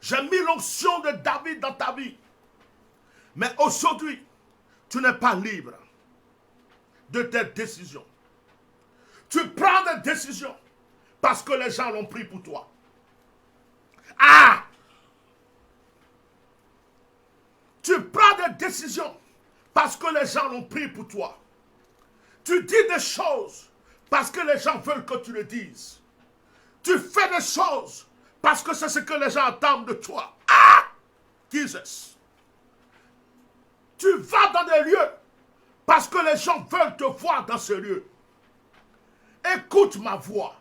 J'ai mis l'onction de David dans ta vie. Mais aujourd'hui, tu n'es pas libre. de tes décisions. Tu prends des décisions parce que les gens l'ont pris pour toi. Ah! Tu prends des décisions parce que les gens l'ont pris pour toi. Tu dis des choses parce que les gens veulent que tu le dises. Tu fais des choses parce que c'est ce que les gens attendent de toi. Ah! Jesus. Tu vas dans des lieux parce que les gens veulent te voir dans ce lieu. Écoute ma voix.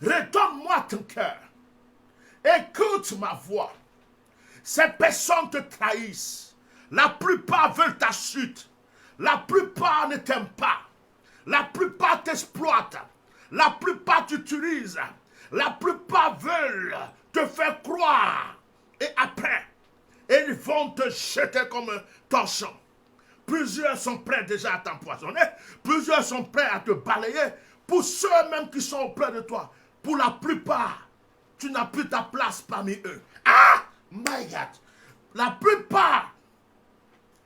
Redonne-moi ton cœur. Écoute ma voix. Ces personnes te trahissent. La plupart veulent ta chute. La plupart ne t'aiment pas. La plupart t'exploitent. La plupart t'utilisent. La plupart veulent te faire croire. Et après, ils vont te jeter comme un torchon. Plusieurs sont prêts déjà à t'empoisonner. Plusieurs sont prêts à te balayer. Pour ceux-mêmes qui sont auprès de toi, pour la plupart, tu n'as plus ta place parmi eux. Ah! My God! La plupart,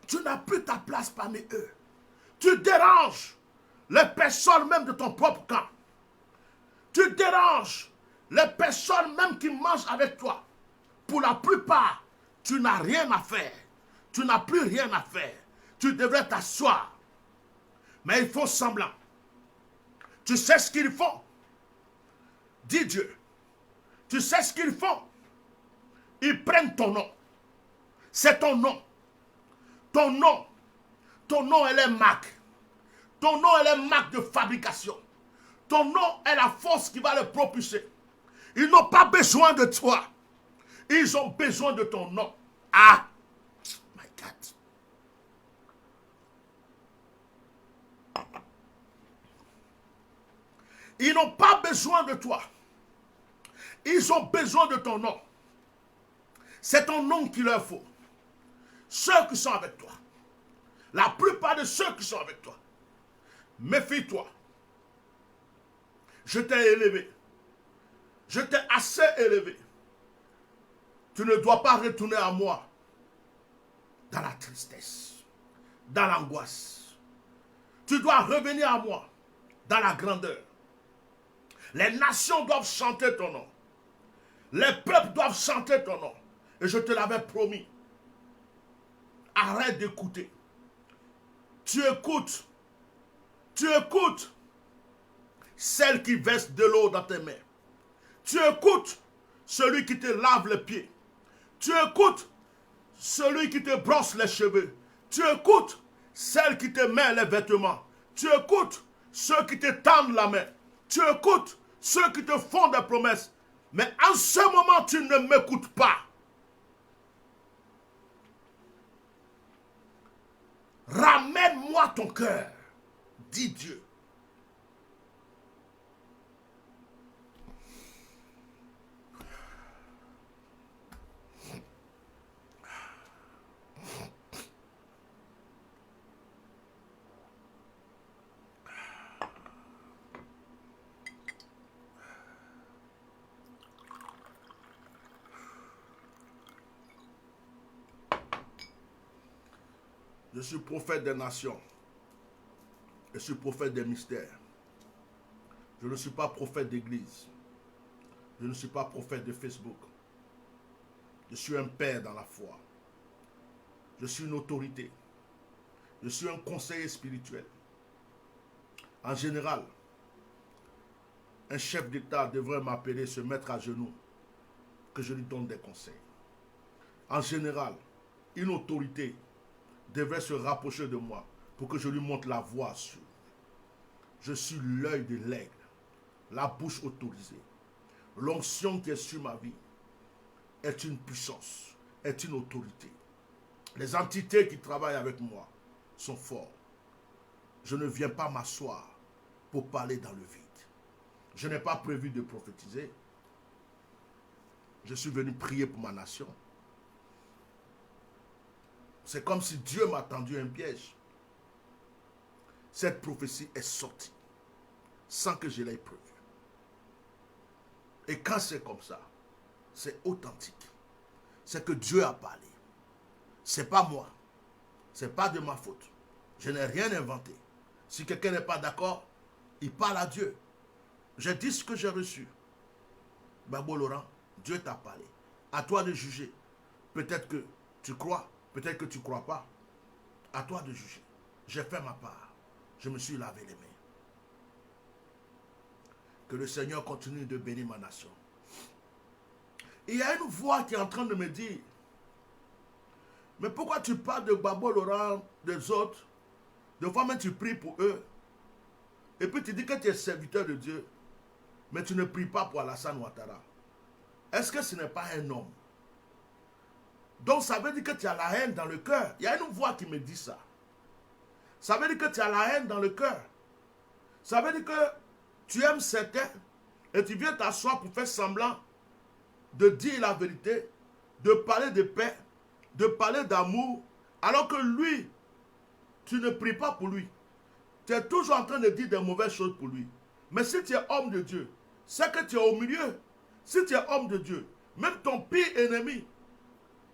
tu n'as plus ta place parmi eux. Tu déranges les personnes même de ton propre camp. Tu déranges les personnes même qui mangent avec toi. Pour la plupart, tu n'as rien à faire. Tu n'as plus rien à faire. Tu devrais t'asseoir. Mais ils font semblant. Tu sais ce qu'ils font. Dis Dieu. Tu sais ce qu'ils font. Ils prennent ton nom. C'est ton nom. Ton nom. Ton nom, elle est marque. Ton nom, elle est marque de fabrication. Ton nom est la force qui va le propulser. Ils n'ont pas besoin de toi. Ils ont besoin de ton nom. Ah! My God. Ils n'ont pas besoin de toi. Ils ont besoin de ton nom. C'est ton nom qu'il leur faut. Ceux qui sont avec toi. La plupart de ceux qui sont avec toi. Méfie-toi. Je t'ai élevé. Je t'ai assez élevé. Tu ne dois pas retourner à moi dans la tristesse, dans l'angoisse. Tu dois revenir à moi dans la grandeur. Les nations doivent chanter ton nom. Les peuples doivent chanter ton nom. Et je te l'avais promis. Arrête d'écouter. Tu écoutes. Tu écoutes celle qui verse de l'eau dans tes mains. Tu écoutes celui qui te lave les pieds. Tu écoutes celui qui te brosse les cheveux. Tu écoutes celle qui te met les vêtements. Tu écoutes ceux qui te tendent la main. Tu écoutes ceux qui te font des promesses. Mais en ce moment, tu ne m'écoutes pas. Ramène-moi ton cœur, dit Dieu. Je suis prophète des nations. Je suis prophète des mystères. Je ne suis pas prophète d'église. Je ne suis pas prophète de Facebook. Je suis un père dans la foi. Je suis une autorité. Je suis un conseiller spirituel. En général, un chef d'État devrait m'appeler, se mettre à genoux, que je lui donne des conseils. En général, une autorité devrait se rapprocher de moi pour que je lui montre la voie à suivre. Je suis l'œil de l'aigle, la bouche autorisée. L'onction qui est sur ma vie est une puissance, est une autorité. Les entités qui travaillent avec moi sont forts. Je ne viens pas m'asseoir pour parler dans le vide. Je n'ai pas prévu de prophétiser. Je suis venu prier pour ma nation. C'est comme si Dieu m'a tendu un piège. Cette prophétie est sortie sans que je l'aie prévue. Et quand c'est comme ça, c'est authentique. C'est que Dieu a parlé. C'est pas moi. C'est pas de ma faute. Je n'ai rien inventé. Si quelqu'un n'est pas d'accord, il parle à Dieu. J'ai dit ce que j'ai reçu. Babo Laurent, Dieu t'a parlé. À toi de juger. Peut-être que tu crois, peut-être que tu ne crois pas. À toi de juger. J'ai fait ma part. Je me suis lavé les mains. Que le Seigneur continue de bénir ma nation. Il y a une voix qui est en train de me dire, mais pourquoi tu parles de Babo Laurent, des autres? Des fois même tu pries pour eux. Et puis tu dis que tu es serviteur de Dieu. Mais tu ne pries pas pour Alassane Ouattara. Est-ce que ce n'est pas un homme? Donc ça veut dire que tu as la haine dans le cœur. Il y a une voix qui me dit ça. Ça veut dire que tu as la haine dans le cœur. Ça veut dire que tu aimes certains et tu viens t'asseoir pour faire semblant de dire la vérité, de parler de paix, de parler d'amour, alors que lui, tu ne pries pas pour lui. Tu es toujours en train de dire des mauvaises choses pour lui. Mais si tu es homme de Dieu, c'est que tu es au milieu. Si tu es homme de Dieu, même ton pire ennemi,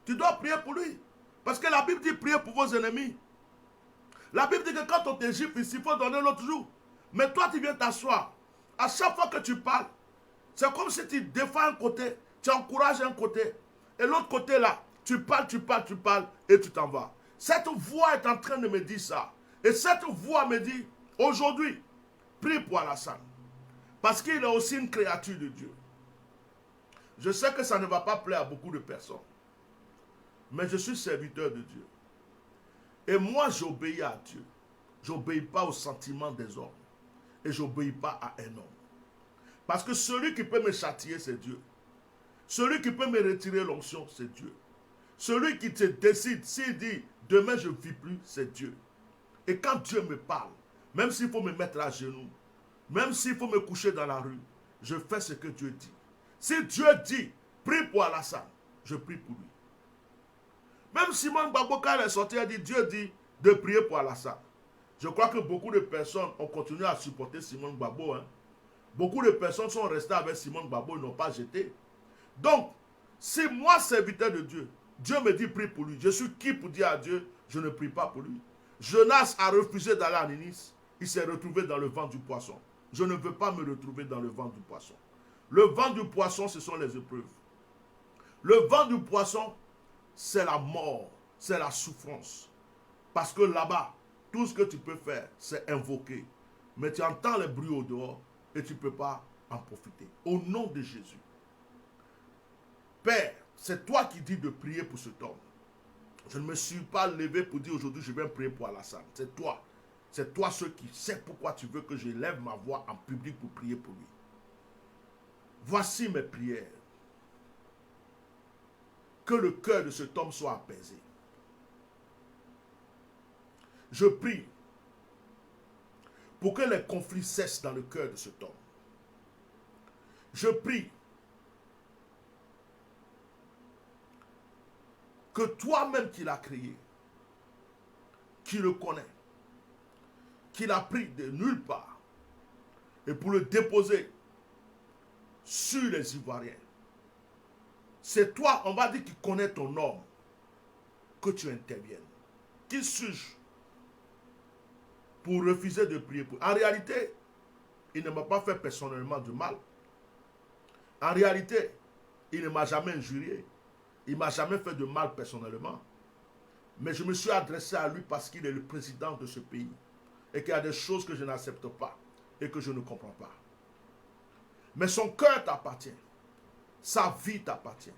tu dois prier pour lui. Parce que la Bible dit prier pour vos ennemis. La Bible dit que quand on te gifle ici, il faut donner l'autre jour. Mais toi, tu viens t'asseoir. À chaque fois que tu parles, c'est comme si tu défends un côté, tu encourages un côté. Et l'autre côté là, tu parles et tu t'en vas. Cette voix est en train de me dire ça. Et cette voix me dit, aujourd'hui, prie pour Alassane. Parce qu'il est aussi une créature de Dieu. Je sais que ça ne va pas plaire à beaucoup de personnes. Mais je suis serviteur de Dieu. Et moi, j'obéis à Dieu. Je n'obéis pas aux sentiments des hommes. Et je n'obéis pas à un homme. Parce que celui qui peut me châtier, c'est Dieu. Celui qui peut me retirer l'onction, c'est Dieu. Celui qui te décide, s'il dit, demain je ne vis plus, c'est Dieu. Et quand Dieu me parle, même s'il faut me mettre à genoux, même s'il faut me coucher dans la rue, je fais ce que Dieu dit. Si Dieu dit, prie pour Alassane, je prie pour lui. Même Simone Gbagbo, quand elle est sortie, elle dit, Dieu dit de prier pour Alassane. Je crois que beaucoup de personnes ont continué à supporter Simone Gbagbo. Beaucoup de personnes sont restées avec Simone Gbagbo, ils n'ont pas jeté. Donc, si moi, serviteur de Dieu, Dieu me dit prie pour lui, je suis qui pour dire à Dieu, je ne prie pas pour lui. Jonas a refusé d'aller à Ninive, il s'est retrouvé dans le ventre du poisson. Je ne veux pas me retrouver dans le ventre du poisson. Le ventre du poisson, ce sont les épreuves. Le ventre du poisson, c'est la mort, c'est la souffrance. Parce que là-bas, tout ce que tu peux faire, c'est invoquer. Mais tu entends les bruits au dehors et tu ne peux pas en profiter. Au nom de Jésus. Père, c'est toi qui dis de prier pour cet homme. Je ne me suis pas levé pour dire aujourd'hui je vais prier pour Alassane. C'est toi. C'est toi ceux qui sais pourquoi tu veux que je lève ma voix en public pour prier pour lui. Voici mes prières. Que le cœur de cet homme soit apaisé. Je prie pour que les conflits cessent dans le cœur de cet homme. Je prie que toi-même qui l'as créé, qui le connaît, qui l'a pris de nulle part, et pour le déposer sur les Ivoiriens, c'est toi, on va dire, qui connais ton homme, que tu interviennes. Qui suis-je pour refuser de prier pour? En réalité, il ne m'a pas fait personnellement du mal. En réalité, il ne m'a jamais injurié. Il ne m'a jamais fait de mal personnellement. Mais je me suis adressé à lui parce qu'il est le président de ce pays. Et qu'il y a des choses que je n'accepte pas et que je ne comprends pas. Mais son cœur t'appartient. Sa vie t'appartient.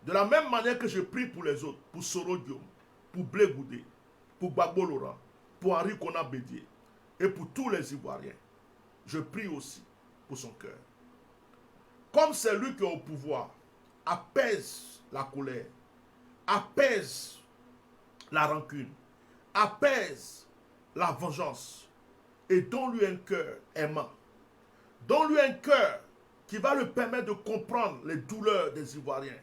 De la même manière que je prie pour les autres, pour Soro Diom, pour Blé Goudé, pour Gbagbo Laurent, pour Henri Kona Bédié et pour tous les Ivoiriens, je prie aussi pour son cœur. Comme c'est lui qui est au pouvoir, apaise la colère, apaise la rancune, apaise la vengeance et donne-lui un cœur aimant. Donne-lui un cœur qui va lui permettre de comprendre les douleurs des Ivoiriens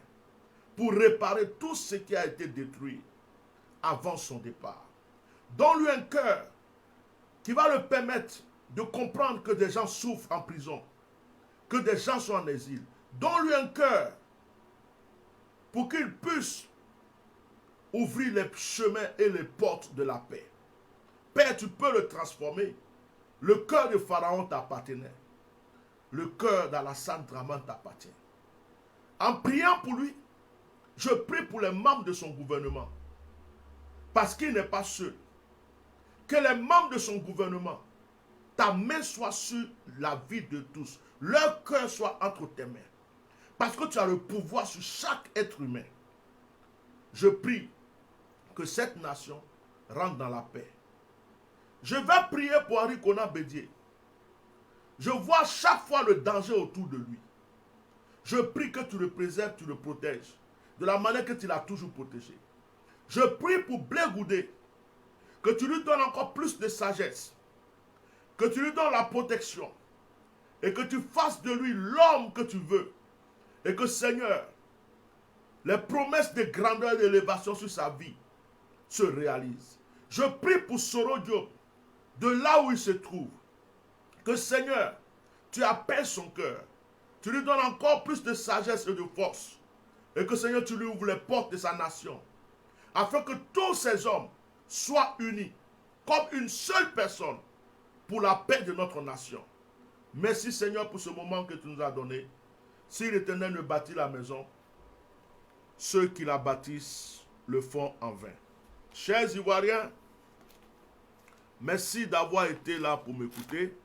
pour réparer tout ce qui a été détruit avant son départ. Donne-lui un cœur qui va lui permettre de comprendre que des gens souffrent en prison, que des gens sont en exil. Donne-lui un cœur pour qu'il puisse ouvrir les chemins et les portes de la paix. Père, tu peux le transformer. Le cœur de Pharaon t'appartenait. Le cœur d'Alassane Draman t'appartient. En priant pour lui, je prie pour les membres de son gouvernement. Parce qu'il n'est pas seul. Que les membres de son gouvernement, ta main soit sur la vie de tous. Leur cœur soit entre tes mains. Parce que tu as le pouvoir sur chaque être humain. Je prie que cette nation rentre dans la paix. Je vais prier pour Henri Konan Bédié. Je vois chaque fois le danger autour de lui. Je prie que tu le préserves, tu le protèges. De la manière que tu l'as toujours protégé. Je prie pour Blé Goudé. Que tu lui donnes encore plus de sagesse. Que tu lui donnes la protection. Et que tu fasses de lui l'homme que tu veux. Et que Seigneur, les promesses de grandeur et d'élévation sur sa vie se réalisent. Je prie pour Soro Diop, de là où il se trouve. Que Seigneur, tu appelles son cœur. Tu lui donnes encore plus de sagesse et de force. Et que Seigneur, tu lui ouvres les portes de sa nation. Afin que tous ces hommes soient unis comme une seule personne pour la paix de notre nation. Merci Seigneur pour ce moment que tu nous as donné. Si l'Éternel ne bâtit la maison, ceux qui la bâtissent le font en vain. Chers Ivoiriens, merci d'avoir été là pour m'écouter.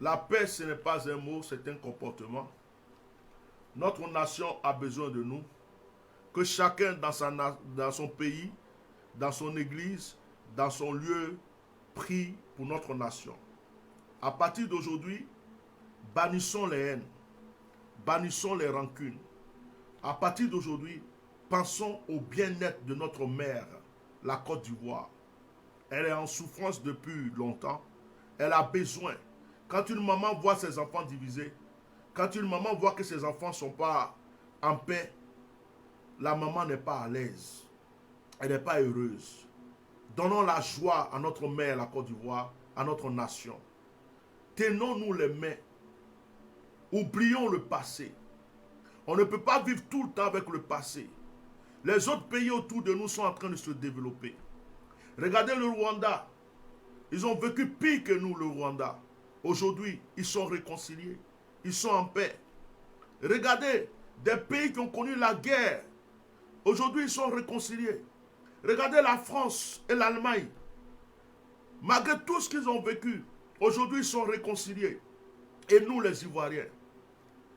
La paix, ce n'est pas un mot, c'est un comportement. Notre nation a besoin de nous. Que chacun dans son pays, dans son église, dans son lieu, prie pour notre nation. À partir d'aujourd'hui, bannissons les haines, bannissons les rancunes. À partir d'aujourd'hui, pensons au bien-être de notre mère, la Côte d'Ivoire. Elle est en souffrance depuis longtemps. Elle a besoin. Quand une maman voit ses enfants divisés, quand une maman voit que ses enfants ne sont pas en paix, la maman n'est pas à l'aise. Elle n'est pas heureuse. Donnons la joie à notre mère, la Côte d'Ivoire, à notre nation. Tenons-nous les mains. Oublions le passé. On ne peut pas vivre tout le temps avec le passé. Les autres pays autour de nous sont en train de se développer. Regardez le Rwanda. Ils ont vécu pire que nous, le Rwanda. Aujourd'hui, ils sont réconciliés. Ils sont en paix. Regardez des pays qui ont connu la guerre. Aujourd'hui, ils sont réconciliés. Regardez la France et l'Allemagne. Malgré tout ce qu'ils ont vécu, aujourd'hui, ils sont réconciliés. Et nous, les Ivoiriens,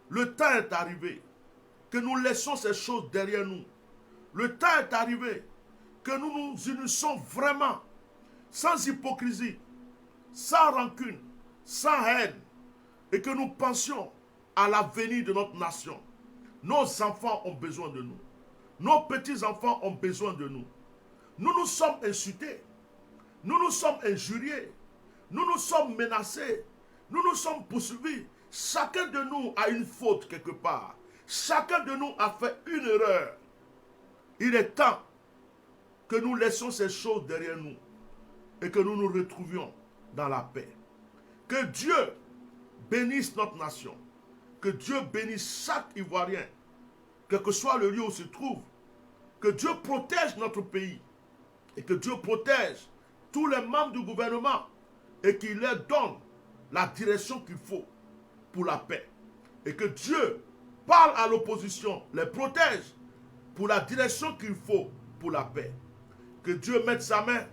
le temps est arrivé que nous laissons ces choses derrière nous. Le temps est arrivé que nous nous unissons vraiment, sans hypocrisie, sans rancune, sans haine, et que nous pensions à l'avenir de notre nation. Nos enfants ont besoin de nous. Nos petits-enfants ont besoin de nous. Nous nous sommes insultés. Nous nous sommes injuriés. Nous nous sommes menacés. Nous nous sommes poursuivis. Chacun de nous a une faute quelque part. Chacun de nous a fait une erreur. Il est temps que nous laissions ces choses derrière nous et que nous nous retrouvions dans la paix. Que Dieu bénisse notre nation. Que Dieu bénisse chaque Ivoirien, quel que soit le lieu où il se trouve. Que Dieu protège notre pays et que Dieu protège tous les membres du gouvernement et qu'il leur donne la direction qu'il faut pour la paix. Et que Dieu parle à l'opposition, les protège pour la direction qu'il faut pour la paix. Que Dieu mette sa main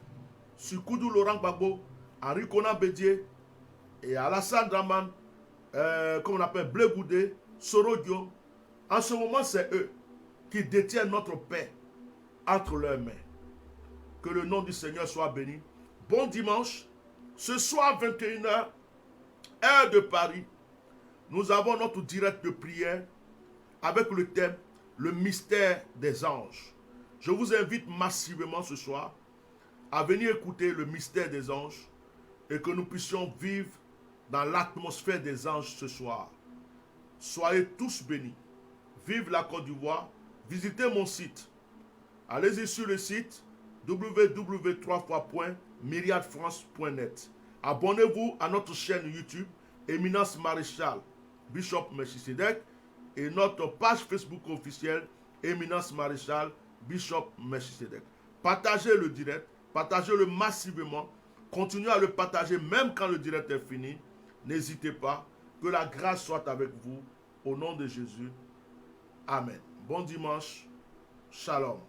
sur Koudou Laurent Gbagbo, Henri Konan Bédié et Alassane Draman, comme on appelle Blé Goudé, Soro Diop. En ce moment, c'est eux qui détiennent notre paix entre leurs mains. Que le nom du Seigneur soit béni. Bon dimanche. Ce soir, 21h, heure de Paris, nous avons notre direct de prière avec le thème « Le mystère des anges ». Je vous invite massivement ce soir à venir écouter le mystère des anges et que nous puissions vivre dans l'atmosphère des anges ce soir. Soyez tous bénis. Vive la Côte d'Ivoire. Visitez mon site. Allez-y sur le site www.myriadfrance.net. Abonnez-vous à notre chaîne YouTube Éminence Maréchal Bishop Melchisedec et notre page Facebook officielle Éminence Maréchal Bishop Melchisedec. Partagez le direct, Partagez-le massivement. Continuez à le partager même quand le direct est fini. N'hésitez pas. Que la grâce soit avec vous. Au nom de Jésus. Amen. Bon dimanche. Shalom.